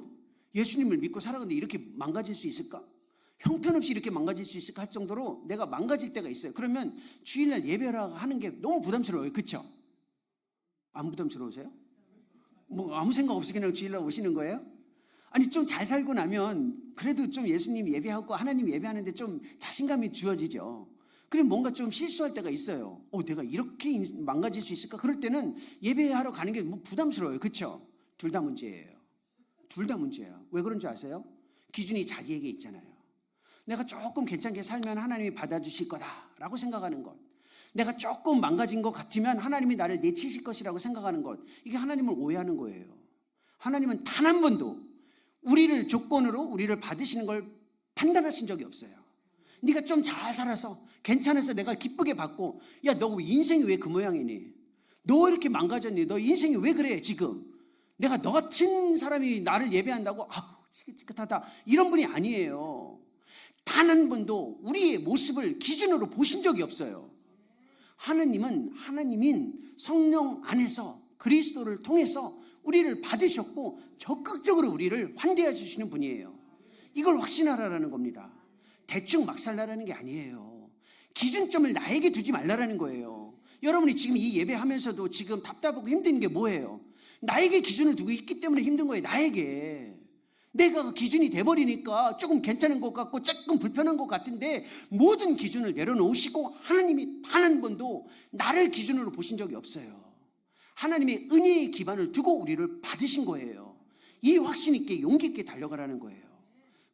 예수님을 믿고 살아가는데 이렇게 망가질 수 있을까? 형편없이 이렇게 망가질 수 있을까 할 정도로 내가 망가질 때가 있어요. 그러면 주일날 예배를 하는 게 너무 부담스러워요. 그렇죠? 안 부담스러우세요? 뭐 아무 생각 없이 그냥 주일날 오시는 거예요? 아니 좀 잘 살고 나면 그래도 좀 예수님 예배하고 하나님 예배하는데 좀 자신감이 주어지죠. 그럼 뭔가 좀 실수할 때가 있어요. 내가 이렇게 망가질 수 있을까? 그럴 때는 예배하러 가는 게 뭐 부담스러워요. 그렇죠? 둘 다 문제예요. 둘 다 문제예요. 왜 그런지 아세요? 기준이 자기에게 있잖아요. 내가 조금 괜찮게 살면 하나님이 받아주실 거다라고 생각하는 것, 내가 조금 망가진 것 같으면 하나님이 나를 내치실 것이라고 생각하는 것, 이게 하나님을 오해하는 거예요. 하나님은 단 한 번도 우리를 조건으로 우리를 받으시는 걸 판단하신 적이 없어요. 네가 좀 잘 살아서 괜찮아서 내가 기쁘게 받고, 야, 너 인생이 왜 그 모양이니? 너 이렇게 망가졌니? 너 인생이 왜 그래 지금? 내가 너 같은 사람이 나를 예배한다고 찌긋찌긋하다, 이런 분이 아니에요. 단 한 번도 우리의 모습을 기준으로 보신 적이 없어요. 하나님은 하나님인 성령 안에서 그리스도를 통해서 우리를 받으셨고 적극적으로 우리를 환대해 주시는 분이에요. 이걸 확신하라는 겁니다. 대충 막 살라라는 게 아니에요. 기준점을 나에게 두지 말라라는 거예요. 여러분이 지금 이 예배하면서도 지금 답답하고 힘든 게 뭐예요? 나에게 기준을 두고 있기 때문에 힘든 거예요. 나에게. 내가 기준이 돼버리니까 조금 괜찮은 것 같고 조금 불편한 것 같은데, 모든 기준을 내려놓으시고 하나님이 단 한 번도 나를 기준으로 보신 적이 없어요. 하나님의 은혜의 기반을 두고 우리를 받으신 거예요. 이 확신 있게 용기 있게 달려가라는 거예요.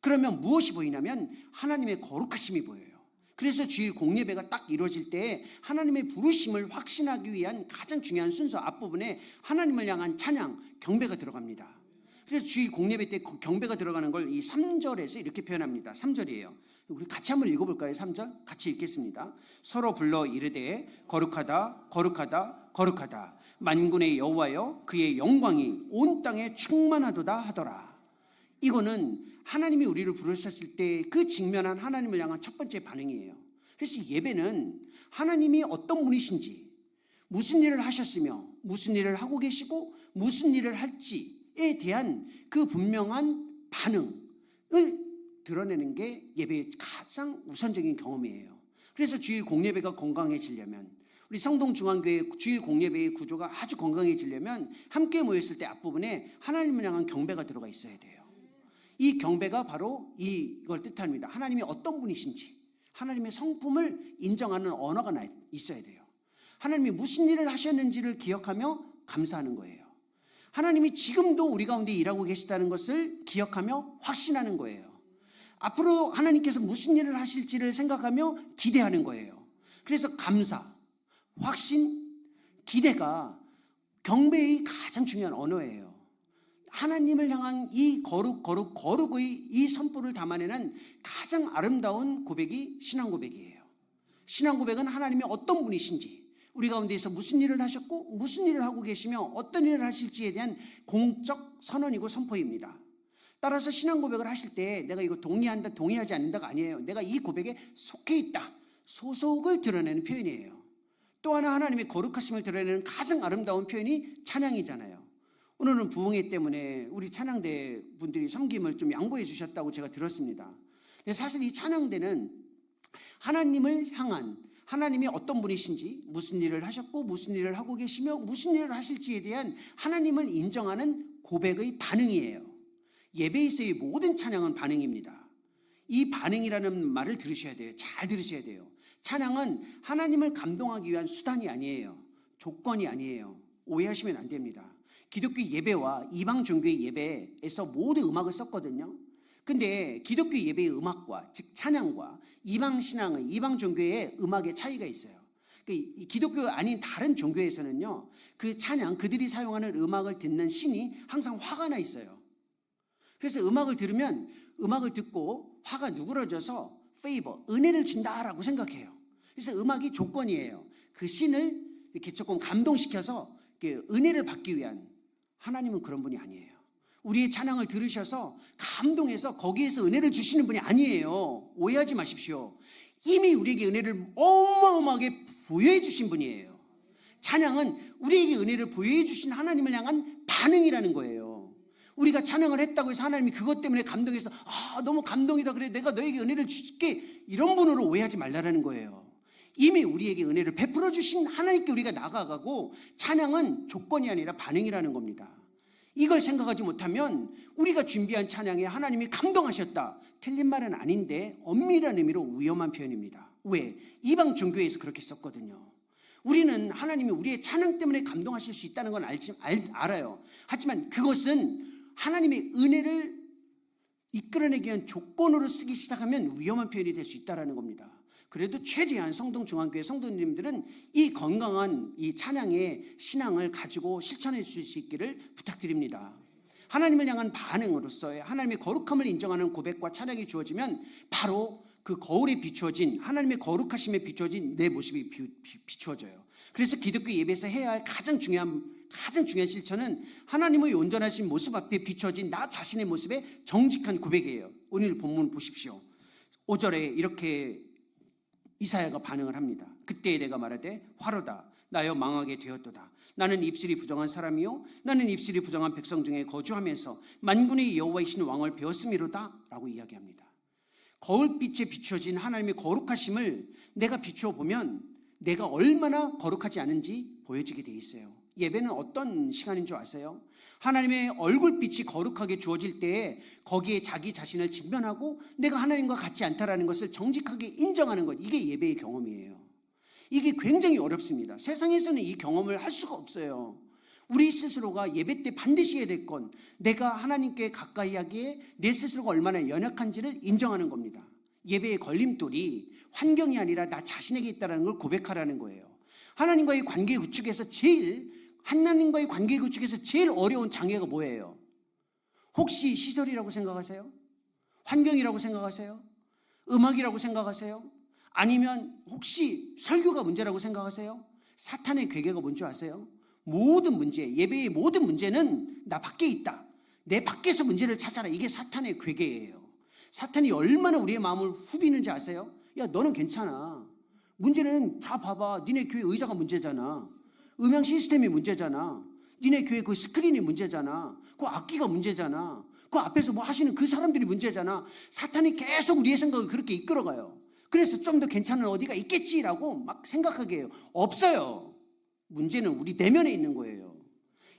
그러면 무엇이 보이냐면 하나님의 거룩하심이 보여요. 그래서 주일 공예배가 딱 이루어질 때 하나님의 부르심을 확신하기 위한 가장 중요한 순서 앞부분에 하나님을 향한 찬양, 경배가 들어갑니다. 그래서 주일 공예배 때 경배가 들어가는 걸 이 3절에서 이렇게 표현합니다. 3절이에요. 우리 같이 한번 읽어볼까요? 3절 같이 읽겠습니다. 서로 불러 이르되 거룩하다 거룩하다 거룩하다 만군의 여호와여 그의 영광이 온 땅에 충만하도다 하더라. 이거는 하나님이 우리를 부르셨을 때 그 직면한 하나님을 향한 첫 번째 반응이에요. 그래서 예배는 하나님이 어떤 분이신지, 무슨 일을 하셨으며 무슨 일을 하고 계시고 무슨 일을 할지에 대한 그 분명한 반응을 드러내는 게 예배의 가장 우선적인 경험이에요. 그래서 주일 공예배가 건강해지려면, 우리 성동중앙교회 주일 공예배의 구조가 아주 건강해지려면 함께 모였을 때 앞부분에 하나님을 향한 경배가 들어가 있어야 돼요. 이 경배가 바로 이걸 뜻합니다. 하나님이 어떤 분이신지, 하나님의 성품을 인정하는 언어가 있어야 돼요. 하나님이 무슨 일을 하셨는지를 기억하며 감사하는 거예요. 하나님이 지금도 우리 가운데 일하고 계시다는 것을 기억하며 확신하는 거예요. 앞으로 하나님께서 무슨 일을 하실지를 생각하며 기대하는 거예요. 그래서 감사, 확신, 기대가 경배의 가장 중요한 언어예요. 하나님을 향한 이 거룩의 이 선포를 담아내는 가장 아름다운 고백이 신앙 고백이에요. 신앙 고백은 하나님이 어떤 분이신지, 우리 가운데에서 무슨 일을 하셨고 무슨 일을 하고 계시며 어떤 일을 하실지에 대한 공적 선언이고 선포입니다. 따라서 신앙 고백을 하실 때 내가 이거 동의한다 동의하지 않는다가 아니에요. 내가 이 고백에 속해 있다, 소속을 드러내는 표현이에요. 또 하나 하나님의 거룩하심을 드러내는 가장 아름다운 표현이 찬양이잖아요. 오늘은 부흥회 때문에 우리 찬양대 분들이 섬김을 좀 양보해 주셨다고 제가 들었습니다. 근데 사실 이 찬양대는 하나님을 향한, 하나님이 어떤 분이신지, 무슨 일을 하셨고 무슨 일을 하고 계시며 무슨 일을 하실지에 대한 하나님을 인정하는 고백의 반응이에요. 예배에서의 모든 찬양은 반응입니다. 이 반응이라는 말을 들으셔야 돼요. 잘 들으셔야 돼요. 찬양은 하나님을 감동하기 위한 수단이 아니에요. 조건이 아니에요. 오해하시면 안 됩니다. 기독교 예배와 이방 종교의 예배에서 모두 음악을 썼거든요. 근데 기독교 예배의 음악과, 즉 찬양과 이방 신앙의, 이방 종교의 음악의 차이가 있어요. 이 기독교 아닌 다른 종교에서는요, 그 찬양, 그들이 사용하는 음악을 듣는 신이 항상 화가 나 있어요. 그래서 음악을 들으면 음악을 듣고 화가 누그러져서 페이버, 은혜를 준다라고 생각해요. 그래서 음악이 조건이에요. 그 신을 이렇게 조금 감동시켜서 은혜를 받기 위한. 하나님은 그런 분이 아니에요. 우리의 찬양을 들으셔서 감동해서 거기에서 은혜를 주시는 분이 아니에요. 오해하지 마십시오. 이미 우리에게 은혜를 어마어마하게 부여해 주신 분이에요. 찬양은 우리에게 은혜를 부여해 주신 하나님을 향한 반응이라는 거예요. 우리가 찬양을 했다고 해서 하나님이 그것 때문에 감동해서 너무 감동이다, 그래 내가 너에게 은혜를 줄게, 이런 분으로 오해하지 말라라는 거예요. 이미 우리에게 은혜를 베풀어 주신 하나님께 우리가 나아가고, 찬양은 조건이 아니라 반응이라는 겁니다. 이걸 생각하지 못하면 우리가 준비한 찬양에 하나님이 감동하셨다, 틀린 말은 아닌데 엄밀한 의미로 위험한 표현입니다. 왜? 이방 종교에서 그렇게 썼거든요. 우리는 하나님이 우리의 찬양 때문에 감동하실 수 있다는 건 알아요. 하지만 그것은 하나님의 은혜를 이끌어내기 위한 조건으로 쓰기 시작하면 위험한 표현이 될 수 있다는 겁니다. 그래도 최대한 성동중앙교회 성도님들은 이 건강한 이 찬양의 신앙을 가지고 실천해 주실 수 있기를 부탁드립니다. 하나님을 향한 반응으로서의 하나님의 거룩함을 인정하는 고백과 찬양이 주어지면 바로 그 거울에 비추어진, 하나님의 거룩하심에 비추어진 내 모습이 비추어져요. 그래서 기독교 예배에서 해야 할 가장 중요한 실천은 하나님의 온전하신 모습 앞에 비추어진 나 자신의 모습의 정직한 고백이에요. 오늘 본문 보십시오. 5절에 이렇게 이사야가 반응을 합니다. 그때 내가 말하되 화로다, 나여 망하게 되었도다. 나는 입술이 부정한 사람이요, 나는 입술이 부정한 백성 중에 거주하면서 만군의 여호와이신 왕을 배웠음이로다 라고 이야기합니다. 거울빛에 비추어진 하나님의 거룩하심을 내가 비추어보면 내가 얼마나 거룩하지 않은지 보여지게 돼 있어요. 예배는 어떤 시간인 줄 아세요? 하나님의 얼굴빛이 거룩하게 주어질 때에 거기에 자기 자신을 직면하고 내가 하나님과 같지 않다라는 것을 정직하게 인정하는 것, 이게 예배의 경험이에요. 이게 굉장히 어렵습니다. 세상에서는 이 경험을 할 수가 없어요. 우리 스스로가 예배 때 반드시 해야 될 건 내가 하나님께 가까이 하기에 내 스스로가 얼마나 연약한지를 인정하는 겁니다. 예배의 걸림돌이 환경이 아니라 나 자신에게 있다는 걸 고백하라는 거예요. 하나님과의 관계 구축에서 제일 어려운 장애가 뭐예요? 혹시 시설이라고 생각하세요? 환경이라고 생각하세요? 음악이라고 생각하세요? 아니면 혹시 설교가 문제라고 생각하세요? 사탄의 괴계가 뭔지 아세요? 모든 문제, 예배의 모든 문제는 나 밖에 있다, 내 밖에서 문제를 찾아라, 이게 사탄의 괴계예요. 사탄이 얼마나 우리의 마음을 후비는지 아세요? 야, 너는 괜찮아. 문제는 다 봐봐. 니네 교회 의자가 문제잖아. 음향 시스템이 문제잖아. 니네 교회 그 스크린이 문제잖아. 그 악기가 문제잖아. 그 앞에서 뭐 하시는 그 사람들이 문제잖아. 사탄이 계속 우리의 생각을 그렇게 이끌어가요. 그래서 좀 더 괜찮은 어디가 있겠지라고 막 생각하게 해요. 없어요. 문제는 우리 내면에 있는 거예요.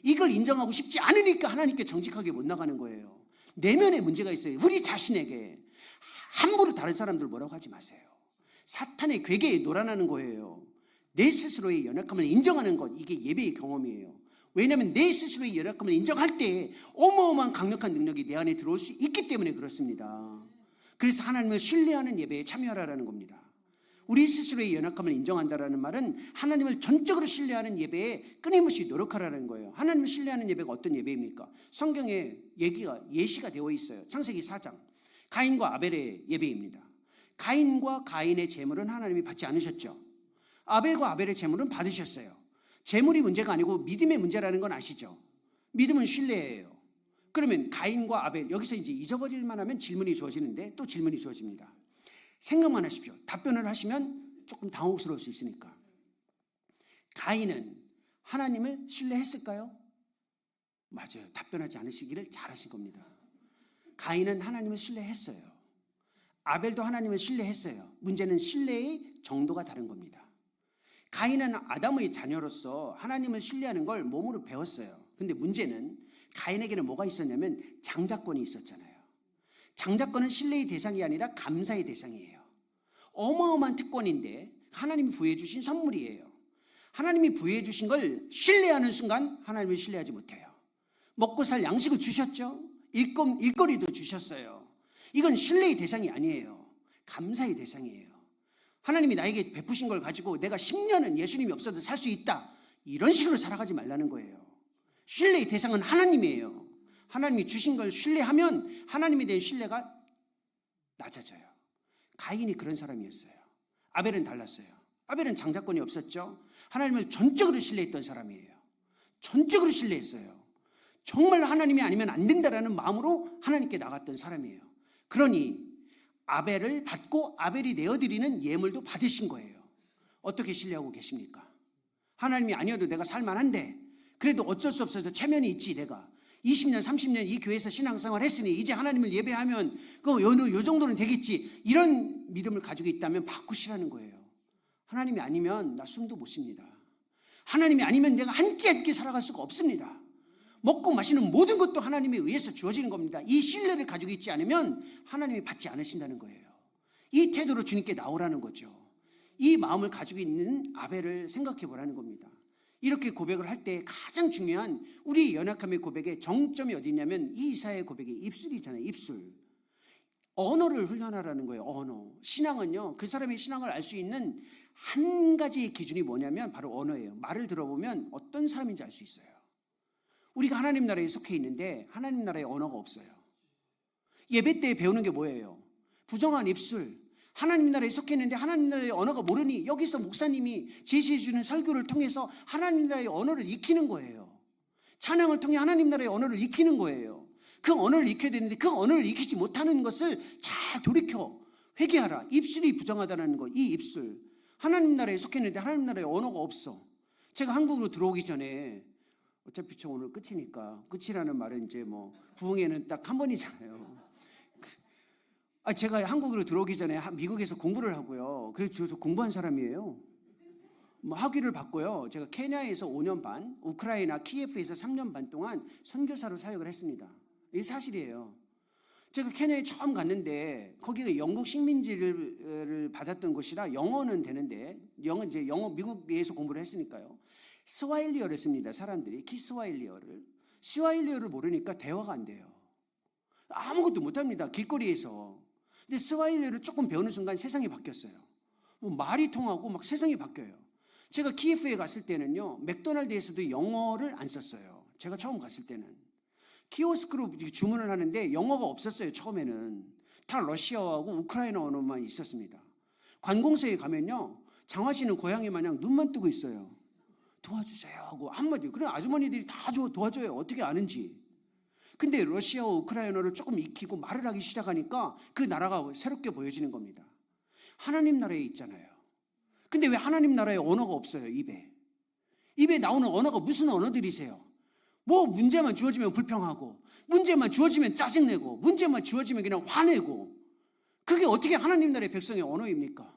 이걸 인정하고 싶지 않으니까 하나님께 정직하게 못 나가는 거예요. 내면에 문제가 있어요. 우리 자신에게. 함부로 다른 사람들 뭐라고 하지 마세요. 사탄의 괴계에 놀아나는 거예요. 내 스스로의 연약함을 인정하는 것, 이게 예배의 경험이에요. 왜냐하면 내 스스로의 연약함을 인정할 때 어마어마한 강력한 능력이 내 안에 들어올 수 있기 때문에 그렇습니다. 그래서 하나님을 신뢰하는 예배에 참여하라는 겁니다. 우리 스스로의 연약함을 인정한다는 말은 하나님을 전적으로 신뢰하는 예배에 끊임없이 노력하라는 거예요. 하나님을 신뢰하는 예배가 어떤 예배입니까? 성경에 예시가 되어 있어요. 창세기 4장 가인과 아벨의 예배입니다. 가인과 가인의 제물은 하나님이 받지 않으셨죠. 아벨과 아벨의 제물은 받으셨어요. 제물이 문제가 아니고 믿음의 문제라는 건 아시죠? 믿음은 신뢰예요. 그러면 가인과 아벨, 여기서 이제 잊어버릴 만하면 질문이 주어지는데 또 질문이 주어집니다. 생각만 하십시오. 답변을 하시면 조금 당혹스러울 수 있으니까. 가인은 하나님을 신뢰했을까요? 맞아요. 답변하지 않으시기를 잘하신 겁니다. 가인은 하나님을 신뢰했어요. 아벨도 하나님을 신뢰했어요. 문제는 신뢰의 정도가 다른 겁니다. 가인은 아담의 자녀로서 하나님을 신뢰하는 걸 몸으로 배웠어요. 근데 문제는 가인에게는 뭐가 있었냐면 장자권이 있었잖아요. 장자권은 신뢰의 대상이 아니라 감사의 대상이에요. 어마어마한 특권인데 하나님이 부여해 주신 선물이에요. 하나님이 부여해 주신 걸 신뢰하는 순간 하나님을 신뢰하지 못해요. 먹고 살 양식을 주셨죠. 일거리도 주셨어요. 이건 신뢰의 대상이 아니에요. 감사의 대상이에요. 하나님이 나에게 베푸신 걸 가지고 내가 10년은 예수님이 없어도 살 수 있다, 이런 식으로 살아가지 말라는 거예요. 신뢰의 대상은 하나님이에요. 하나님이 주신 걸 신뢰하면 하나님에 대한 신뢰가 낮아져요. 가인이 그런 사람이었어요. 아벨은 달랐어요. 아벨은 장자권이 없었죠. 하나님을 전적으로 신뢰했던 사람이에요. 전적으로 신뢰했어요. 정말 하나님이 아니면 안 된다라는 마음으로 하나님께 나갔던 사람이에요. 그러니 아벨을 받고 아벨이 내어드리는 예물도 받으신 거예요. 어떻게 신뢰하고 계십니까? 하나님이 아니어도 내가 살만한데 그래도 어쩔 수 없어서 체면이 있지, 내가 20년 30년 이 교회에서 신앙생활 했으니 이제 하나님을 예배하면 요 정도는 되겠지, 이런 믿음을 가지고 있다면 바꾸시라는 거예요. 하나님이 아니면 나 숨도 못 쉽니다. 하나님이 아니면 내가 한 끼 한 끼 살아갈 수가 없습니다. 먹고 마시는 모든 것도 하나님에 의해서 주어지는 겁니다. 이 신뢰를 가지고 있지 않으면 하나님이 받지 않으신다는 거예요. 이 태도로 주님께 나오라는 거죠. 이 마음을 가지고 있는 아벨을 생각해 보라는 겁니다. 이렇게 고백을 할 때 가장 중요한 우리 연약함의 고백의 정점이 어디 있냐면 이 이사야의 고백의 입술이잖아요. 입술. 언어를 훈련하라는 거예요. 언어. 신앙은요, 그 사람의 신앙을 알 수 있는 한 가지의 기준이 뭐냐면 바로 언어예요. 말을 들어보면 어떤 사람인지 알 수 있어요. 우리가 하나님 나라에 속해 있는데 하나님 나라에 언어가 없어요. 예배 때 배우는 게 뭐예요? 부정한 입술. 하나님 나라에 속해 있는데 하나님 나라의 언어가 모르니 여기서 목사님이 제시해 주는 설교를 통해서 하나님 나라의 언어를 익히는 거예요. 찬양을 통해 하나님 나라의 언어를 익히는 거예요. 그 언어를 익혀야 되는데 그 언어를 익히지 못하는 것을 잘 돌이켜 회개하라. 입술이 부정하다는 거. 이 입술. 하나님 나라에 속해 있는데 하나님 나라의 언어가 없어. 제가 한국으로 들어오기 전에, 어차피 저 오늘 끝이니까, 끝이라는 말은 이제 뭐 부흥회는 딱 한 번이잖아요. 제가 한국으로 들어오기 전에 미국에서 공부를 하고요. 그래서 저 공부한 사람이에요. 뭐 학위를 받고요. 제가 케냐에서 5년 반, 우크라이나 키예프에서 3년 반 동안 선교사로 사역을 했습니다. 이게 사실이에요. 제가 케냐에 처음 갔는데 거기가 영국 식민지를 받았던 곳이라 영어는 되는데 영어 미국에서 공부를 했으니까요. 스와힐리어를 씁니다. 사람들이 키스와힐리어를. 스와힐리어를 모르니까 대화가 안 돼요. 아무것도 못합니다. 길거리에서. 근데 스와힐리어를 조금 배우는 순간 세상이 바뀌었어요. 뭐 말이 통하고 막 세상이 바뀌어요. 제가 키예프에 갔을 때는요, 맥도날드에서도 영어를 안 썼어요. 제가 처음 갔을 때는 키오스크로 주문을 하는데 영어가 없었어요. 처음에는 다 러시아어하고 우크라이나 언어만 있었습니다. 관공서에 가면요, 장화 씨는 고양이 마냥 눈만 뜨고 있어요. 도와주세요 하고 한마디. 그래, 아주머니들이 다 도와줘요. 어떻게 아는지. 근데 러시아어, 우크라이나어를 조금 익히고 말을 하기 시작하니까 그 나라가 새롭게 보여지는 겁니다. 하나님 나라에 있잖아요. 근데 왜 하나님 나라에 언어가 없어요? 입에 나오는 언어가 무슨 언어들이세요? 뭐 문제만 주어지면 불평하고, 문제만 주어지면 짜증내고, 문제만 주어지면 그냥 화내고, 그게 어떻게 하나님 나라의 백성의 언어입니까?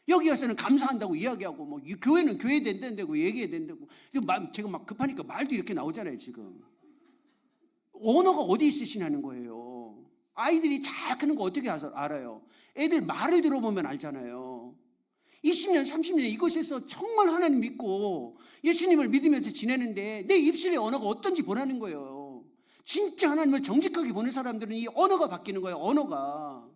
여기 가서는 감사한다고 이야기하고, 뭐 교회는 교회 된다고 얘기해야 된다고. 제가 막 급하니까 말도 이렇게 나오잖아요. 지금 언어가 어디 있으시냐는 거예요. 아이들이 잘 크는 거 어떻게 알아요? 애들 말을 들어보면 알잖아요. 20년 30년 이곳에서 정말 하나님 믿고 예수님을 믿으면서 지내는데 내 입술의 언어가 어떤지 보라는 거예요. 진짜 하나님을 정직하게 보는 사람들은 이 언어가 바뀌는 거예요. 언어가.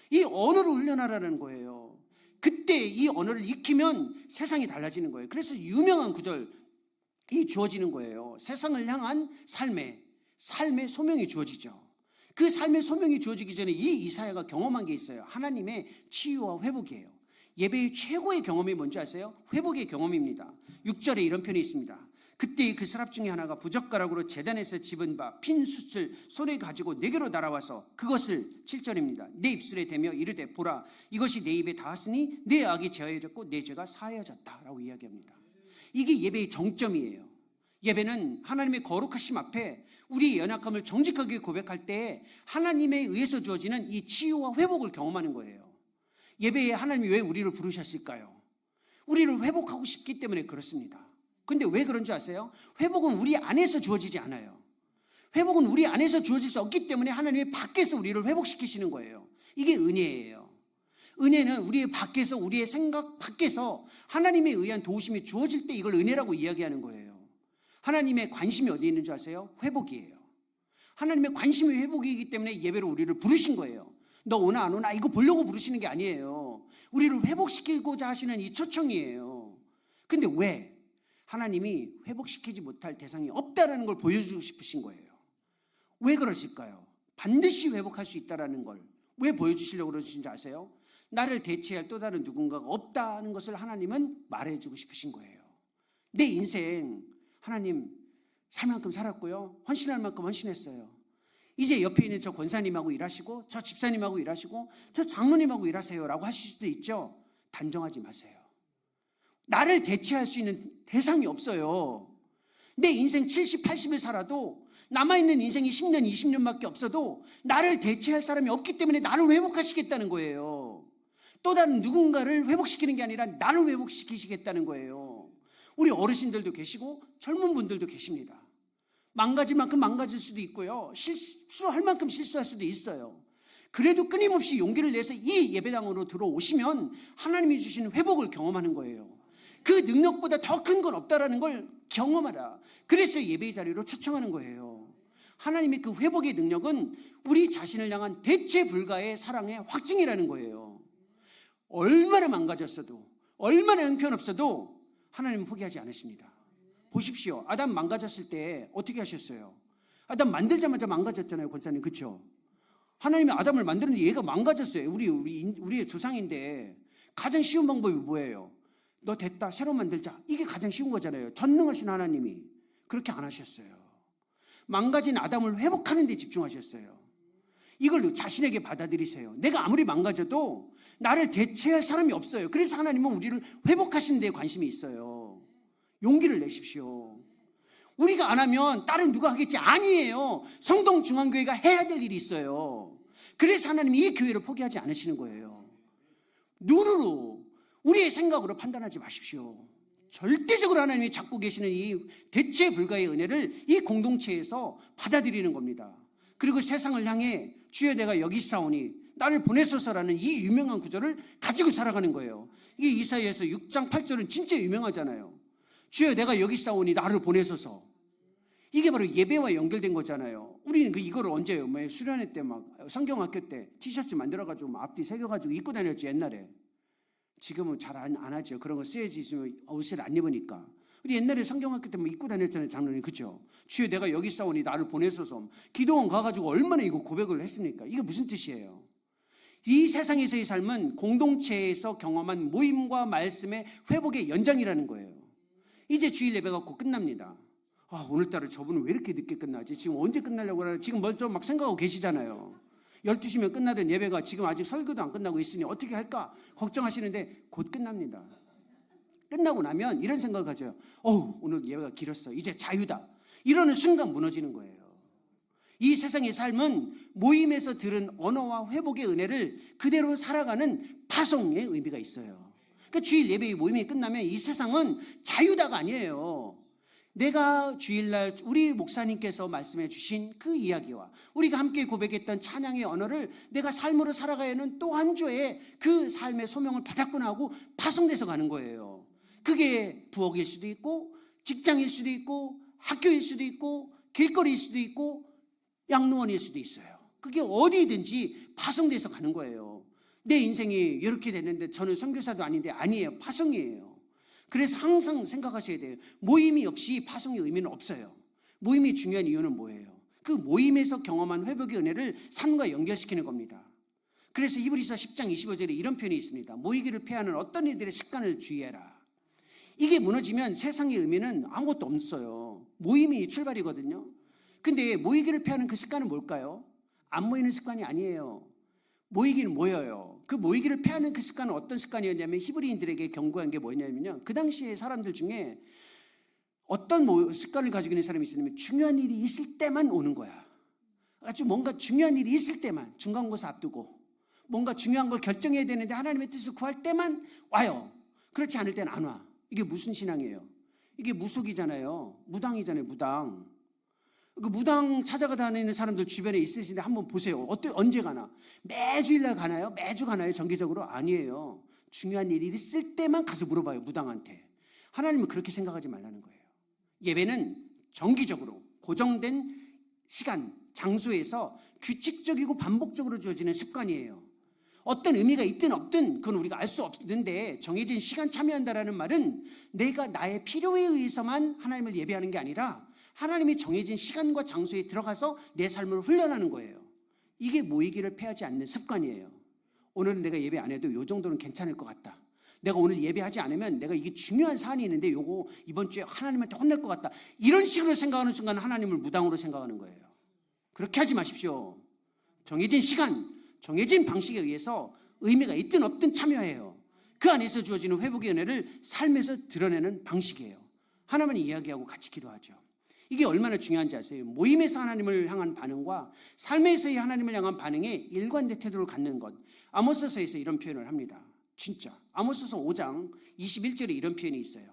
이 언어를 훈련하라는 거예요. 그때 이 언어를 익히면 세상이 달라지는 거예요. 그래서 유명한 구절이 주어지는 거예요. 세상을 향한 삶의 소명이 주어지죠. 그 삶의 소명이 주어지기 전에 이 이사야가 경험한 게 있어요. 하나님의 치유와 회복이에요. 예배의 최고의 경험이 뭔지 아세요? 회복의 경험입니다. 6절에 이런 편이 있습니다. 그때 그 서랍 중에 하나가 부젓가락으로 제단에서 집은 바 핀 숯을 손에 가지고 내게로 날아와서 그것을 7절입니다. 내 입술에 대며 이르되 보라, 이것이 내 입에 닿았으니 내 악이 제하여졌고 내 죄가 사하여졌다 라고 이야기합니다. 이게 예배의 정점이에요. 예배는 하나님의 거룩하심 앞에 우리의 연약함을 정직하게 고백할 때 하나님에 의해서 주어지는 이 치유와 회복을 경험하는 거예요. 예배에 하나님이 왜 우리를 부르셨을까요? 우리를 회복하고 싶기 때문에 그렇습니다. 근데 왜 그런지 아세요? 회복은 우리 안에서 주어지지 않아요. 회복은 우리 안에서 주어질 수 없기 때문에 하나님이 밖에서 우리를 회복시키시는 거예요. 이게 은혜예요. 은혜는 우리의 밖에서, 우리의 생각 밖에서 하나님에 의한 도우심이 주어질 때 이걸 은혜라고 이야기하는 거예요. 하나님의 관심이 어디 있는 줄 아세요? 회복이에요. 하나님의 관심이 회복이기 때문에 예배로 우리를 부르신 거예요. 너 오나 안 오나 이거 보려고 부르시는 게 아니에요. 우리를 회복시키고자 하시는 이 초청이에요. 근데 왜? 하나님이 회복시키지 못할 대상이 없다는 걸 보여주고 싶으신 거예요. 왜 그러실까요? 반드시 회복할 수 있다는 걸 왜 보여주시려고 그러시는지 아세요? 나를 대체할 또 다른 누군가가 없다는 것을 하나님은 말해주고 싶으신 거예요. 내 인생 하나님 살 만큼 살았고요, 헌신할 만큼 헌신했어요. 이제 옆에 있는 저 권사님하고 일하시고 저 집사님하고 일하시고 저 장로님하고 일하세요 라고 하실 수도 있죠. 단정하지 마세요. 나를 대체할 수 있는 대상이 없어요. 내 인생 70, 80을 살아도 남아있는 인생이 10년, 20년밖에 없어도 나를 대체할 사람이 없기 때문에 나를 회복하시겠다는 거예요. 또 다른 누군가를 회복시키는 게 아니라 나를 회복시키시겠다는 거예요. 우리 어르신들도 계시고 젊은 분들도 계십니다. 망가질 만큼 망가질 수도 있고요, 실수할 만큼 실수할 수도 있어요. 그래도 끊임없이 용기를 내서 이 예배당으로 들어오시면 하나님이 주시는 회복을 경험하는 거예요. 그 능력보다 더 큰 건 없다라는 걸 경험하라. 그래서 예배의 자리로 초청하는 거예요. 하나님의 그 회복의 능력은 우리 자신을 향한 대체 불가의 사랑의 확증이라는 거예요. 얼마나 망가졌어도, 얼마나 형편없어도 하나님은 포기하지 않으십니다. 보십시오. 아담 망가졌을 때 어떻게 하셨어요? 아담 만들자마자 망가졌잖아요, 권사님. 그렇죠? 하나님이 아담을 만드는데 얘가 망가졌어요. 우리의 조상인데 가장 쉬운 방법이 뭐예요? 너 됐다, 새로 만들자. 이게 가장 쉬운 거잖아요. 전능하신 하나님이 그렇게 안 하셨어요. 망가진 아담을 회복하는 데 집중하셨어요. 이걸 자신에게 받아들이세요. 내가 아무리 망가져도 나를 대체할 사람이 없어요. 그래서 하나님은 우리를 회복하시는 데 관심이 있어요. 용기를 내십시오. 우리가 안 하면 다른 누가 하겠지? 아니에요. 성동중앙교회가 해야 될 일이 있어요. 그래서 하나님이 이 교회를 포기하지 않으시는 거예요. 눈으로, 우리의 생각으로 판단하지 마십시오. 절대적으로 하나님이 잡고 계시는 이 대체 불가의 은혜를 이 공동체에서 받아들이는 겁니다. 그리고 세상을 향해 주여 내가 여기 있사오니 나를 보내소서라는 이 유명한 구절을 가지고 살아가는 거예요. 이게 이사야에서 6장 8절은 진짜 유명하잖아요. 주여 내가 여기 있사오니 나를 보내소서. 이게 바로 예배와 연결된 거잖아요. 우리는 이거를 언제요? 수련회 때 막 성경학교 때 티셔츠 만들어가지고 앞뒤 새겨가지고 입고 다녔지 옛날에. 지금은 잘 안 하죠. 그런 거 써야지 옷을 안 입으니까. 우리 옛날에 성경학교 때 입고 다녔잖아요, 장로님. 그렇죠? 주여 내가 여기 싸우니 나를 보내소서. 기도원 가가지고 얼마나 이거 고백을 했습니까? 이게 무슨 뜻이에요? 이 세상에서의 삶은 공동체에서 경험한 모임과 말씀의 회복의 연장이라는 거예요. 이제 주일 예배가 곧 끝납니다. 오늘따라 저분은 왜 이렇게 늦게 끝나지? 지금 언제 끝나려고 하나? 지금 먼저 막 생각하고 계시잖아요. 12시면 끝나던 예배가 지금 아직 설교도 안 끝나고 있으니 어떻게 할까 걱정하시는데 곧 끝납니다. 끝나고 나면 이런 생각을 가져요. 오늘 예배가 길었어. 이제 자유다. 이러는 순간 무너지는 거예요. 이 세상의 삶은 모임에서 들은 언어와 회복의 은혜를 그대로 살아가는 파송의 의미가 있어요. 그러니까 주일 예배의 모임이 끝나면 이 세상은 자유다가 아니에요. 내가 주일날 우리 목사님께서 말씀해 주신 그 이야기와 우리가 함께 고백했던 찬양의 언어를 내가 삶으로 살아가야 하는 또 한 주에 그 삶의 소명을 받았구나 하고 파송돼서 가는 거예요. 그게 부엌일 수도 있고 직장일 수도 있고 학교일 수도 있고 길거리일 수도 있고 양로원일 수도 있어요. 그게 어디든지 파송돼서 가는 거예요. 내 인생이 이렇게 됐는데 저는 선교사도 아닌데 아니에요. 파송이에요. 그래서 항상 생각하셔야 돼요. 모임이 없이 파송의 의미는 없어요. 모임이 중요한 이유는 뭐예요? 그 모임에서 경험한 회복의 은혜를 삶과 연결시키는 겁니다. 그래서 히브리서 10장 25절에 이런 표현이 있습니다. 모이기를 패하는 어떤 이들의 습관을 주의해라. 이게 무너지면 세상의 의미는 아무것도 없어요. 모임이 출발이거든요. 근데 모이기를 패하는 그 습관은 뭘까요? 안 모이는 습관이 아니에요. 모이기는 모여요. 그 모이기를 패하는 그 습관은 어떤 습관이었냐면 히브리인들에게 경고한 게 뭐냐면요. 그 당시에 사람들 중에 어떤 습관을 가지고 있는 사람이 있었냐면 중요한 일이 있을 때만 오는 거야. 아주 뭔가 중요한 일이 있을 때만, 중간고사 앞두고 뭔가 중요한 걸 결정해야 되는데 하나님의 뜻을 구할 때만 와요. 그렇지 않을 때는 안 와. 이게 무슨 신앙이에요? 이게 무속이잖아요. 무당이잖아요. 무당. 그 무당 찾아가 다니는 사람들 주변에 있으신데 한번 보세요. 언제 가나? 매주일날 가나요? 매주 가나요? 정기적으로? 아니에요. 중요한 일이 있을 때만 가서 물어봐요. 무당한테. 하나님은 그렇게 생각하지 말라는 거예요. 예배는 정기적으로 고정된 시간, 장소에서 규칙적이고 반복적으로 주어지는 습관이에요. 어떤 의미가 있든 없든 그건 우리가 알 수 없는데, 정해진 시간 참여한다라는 말은 내가 나의 필요에 의해서만 하나님을 예배하는 게 아니라 하나님이 정해진 시간과 장소에 들어가서 내 삶을 훈련하는 거예요. 이게 모이기를 패하지 않는 습관이에요. 오늘은 내가 예배 안 해도 이 정도는 괜찮을 것 같다. 내가 오늘 예배하지 않으면 내가 이게 중요한 사안이 있는데 요거 이번 주에 하나님한테 혼낼 것 같다. 이런 식으로 생각하는 순간 하나님을 무당으로 생각하는 거예요. 그렇게 하지 마십시오. 정해진 시간, 정해진 방식에 의해서 의미가 있든 없든 참여해요. 그 안에서 주어지는 회복의 은혜를 삶에서 드러내는 방식이에요. 하나님은 이야기하고 같이 기도하죠. 이게 얼마나 중요한지 아세요? 모임에서 하나님을 향한 반응과 삶에서의 하나님을 향한 반응에 일관된 태도를 갖는 것. 아모스서에서 이런 표현을 합니다. 진짜 아모스서 5장 21절에 이런 표현이 있어요.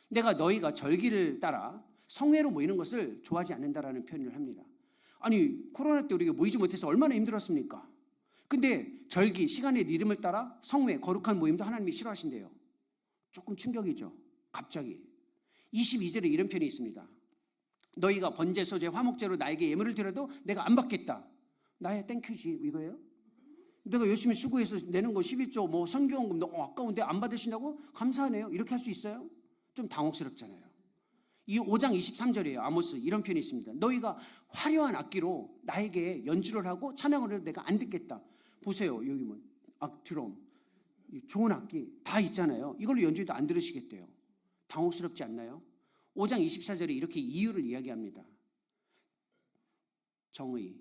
내가 너희가 절기를 따라 성회로 모이는 것을 좋아하지 않는다라는 표현을 합니다. 아니, 코로나 때 우리가 모이지 못해서 얼마나 힘들었습니까? 근데 절기, 시간의 리듬을 따라 성회, 거룩한 모임도 하나님이 싫어하신대요. 조금 충격이죠. 갑자기 22절에 이런 표현이 있습니다. 너희가 번제, 소제, 화목제로 나에게 예물을 드려도 내가 안 받겠다. 나의 땡큐지 이거예요? 내가 열심히 수고해서 내는 거 11조 뭐 선교원금 너무 아까운데 안 받으신다고? 감사하네요. 이렇게 할 수 있어요? 좀 당혹스럽잖아요. 이 5장 23절이에요. 아모스 이런 표현이 있습니다. 너희가 화려한 악기로 나에게 연주를 하고 찬양을 해도 내가 안 듣겠다. 보세요. 여기 뭐 드럼, 좋은 악기 다 있잖아요. 이걸로 연주해도 안 들으시겠대요. 당혹스럽지 않나요? 5장 24절에 이렇게 이유를 이야기합니다. 정의,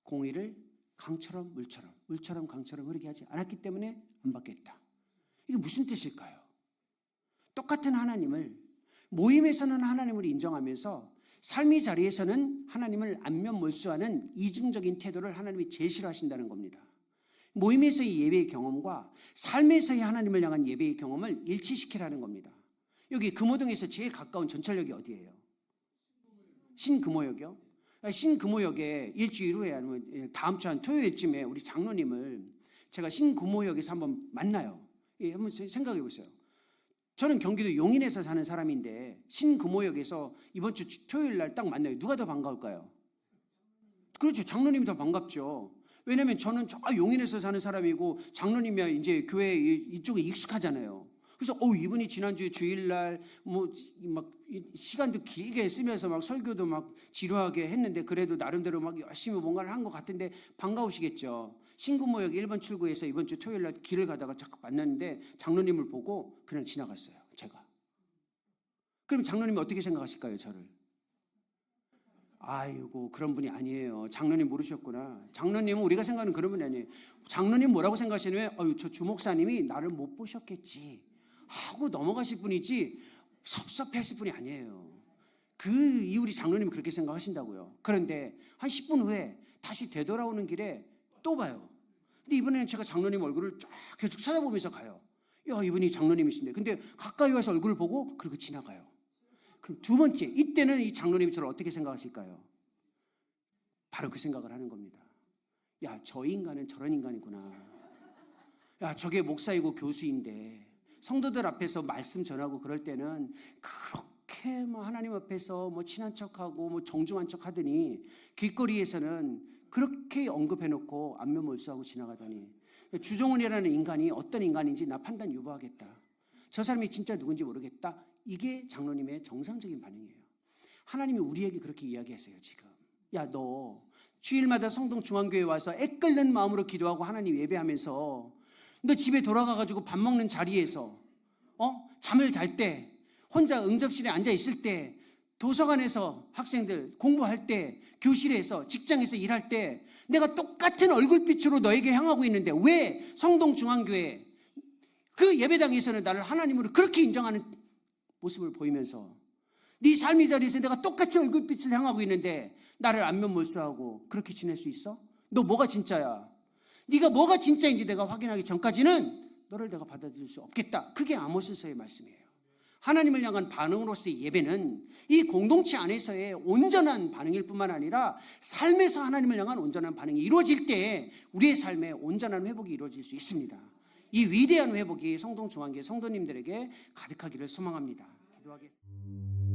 공의를 강처럼 물처럼, 물처럼 강처럼 흐르게 하지 않았기 때문에 안 받겠다. 이게 무슨 뜻일까요? 똑같은 하나님을 모임에서는 하나님을 인정하면서 삶의 자리에서는 하나님을 안면몰수하는 이중적인 태도를 하나님이 제일 싫어하신다는 겁니다. 모임에서의 예배의 경험과 삶에서의 하나님을 향한 예배의 경험을 일치시키라는 겁니다. 여기 금호동에서 제일 가까운 전철역이 어디예요? 신금호역이요? 신금호역에 일주일 후에 아니면 다음 주 한 토요일쯤에 우리 장로님을 제가 신금호역에서 한번 만나요. 한번 생각해 보세요. 저는 경기도 용인에서 사는 사람인데 신금호역에서 이번 주 토요일 날 딱 만나요. 누가 더 반가울까요? 그렇죠. 장로님이 더 반갑죠. 왜냐하면 저는 저 용인에서 사는 사람이고 장로님이야 이제 교회 이쪽에 익숙하잖아요. 그래서 이분이 지난주에 주일날 뭐 막 시간도 길게 쓰면서 막 설교도 막 지루하게 했는데 그래도 나름대로 막 열심히 뭔가를 한 것 같은데 반가우시겠죠. 신금호역 1번 출구에서 이번 주 토요일날 길을 가다가 자꾸 만났는데 장로님을 보고 그냥 지나갔어요. 제가. 그럼 장로님이 어떻게 생각하실까요? 저를. 아이고 그런 분이 아니에요. 장로님 모르셨구나. 장로님은 우리가 생각하는 그런 분이 아니에요. 장로님 뭐라고 생각하시냐면 저 주목사님이 나를 못 보셨겠지 하고 넘어가실 분이지 섭섭했을 분이 아니에요. 그 이후리 장로님이 그렇게 생각하신다고요. 그런데 한 10분 후에 다시 되돌아오는 길에 또 봐요. 근데 이번에는 제가 장로님 얼굴을 쫙 계속 찾아보면서 가요. 야, 이분이 장로님이신데. 근데 가까이 와서 얼굴을 보고 그리고 지나가요. 그럼 두 번째, 이때는 이 장로님이 저를 어떻게 생각하실까요? 바로 그 생각을 하는 겁니다. 야, 저 인간은 저런 인간이구나. 야, 저게 목사이고 교수인데 성도들 앞에서 말씀 전하고 그럴 때는 그렇게 뭐 하나님 앞에서 뭐 친한 척하고 뭐 정중한 척 하더니 길거리에서는 그렇게 언급해놓고 안면몰수하고 지나가더니 주종훈이라는 인간이 어떤 인간인지 나 판단 유보하겠다. 저 사람이 진짜 누군지 모르겠다. 이게 장로님의 정상적인 반응이에요. 하나님이 우리에게 그렇게 이야기하세요. 지금 야, 너 주일마다 성동 중앙교회 와서 애끓는 마음으로 기도하고 하나님 예배하면서 너 집에 돌아가가지고 밥 먹는 자리에서 잠을 잘 때 혼자 응접실에 앉아 있을 때 도서관에서 학생들 공부할 때 교실에서 직장에서 일할 때 내가 똑같은 얼굴빛으로 너에게 향하고 있는데 왜 성동중앙교회 그 예배당에서는 나를 하나님으로 그렇게 인정하는 모습을 보이면서 네 삶의 자리에서 내가 똑같이 얼굴빛을 향하고 있는데 나를 안면몰수하고 그렇게 지낼 수 있어? 너 뭐가 진짜야? 네가 뭐가 진짜인지 내가 확인하기 전까지는 너를 내가 받아들일 수 없겠다. 그게 아모스서의 말씀이에요. 하나님을 향한 반응으로서의 예배는 이 공동체 안에서의 온전한 반응일 뿐만 아니라 삶에서 하나님을 향한 온전한 반응이 이루어질 때 우리의 삶에 온전한 회복이 이루어질 수 있습니다. 이 위대한 회복이 성동중앙교회 성도님들에게 가득하기를 소망합니다. 기도하겠습니다.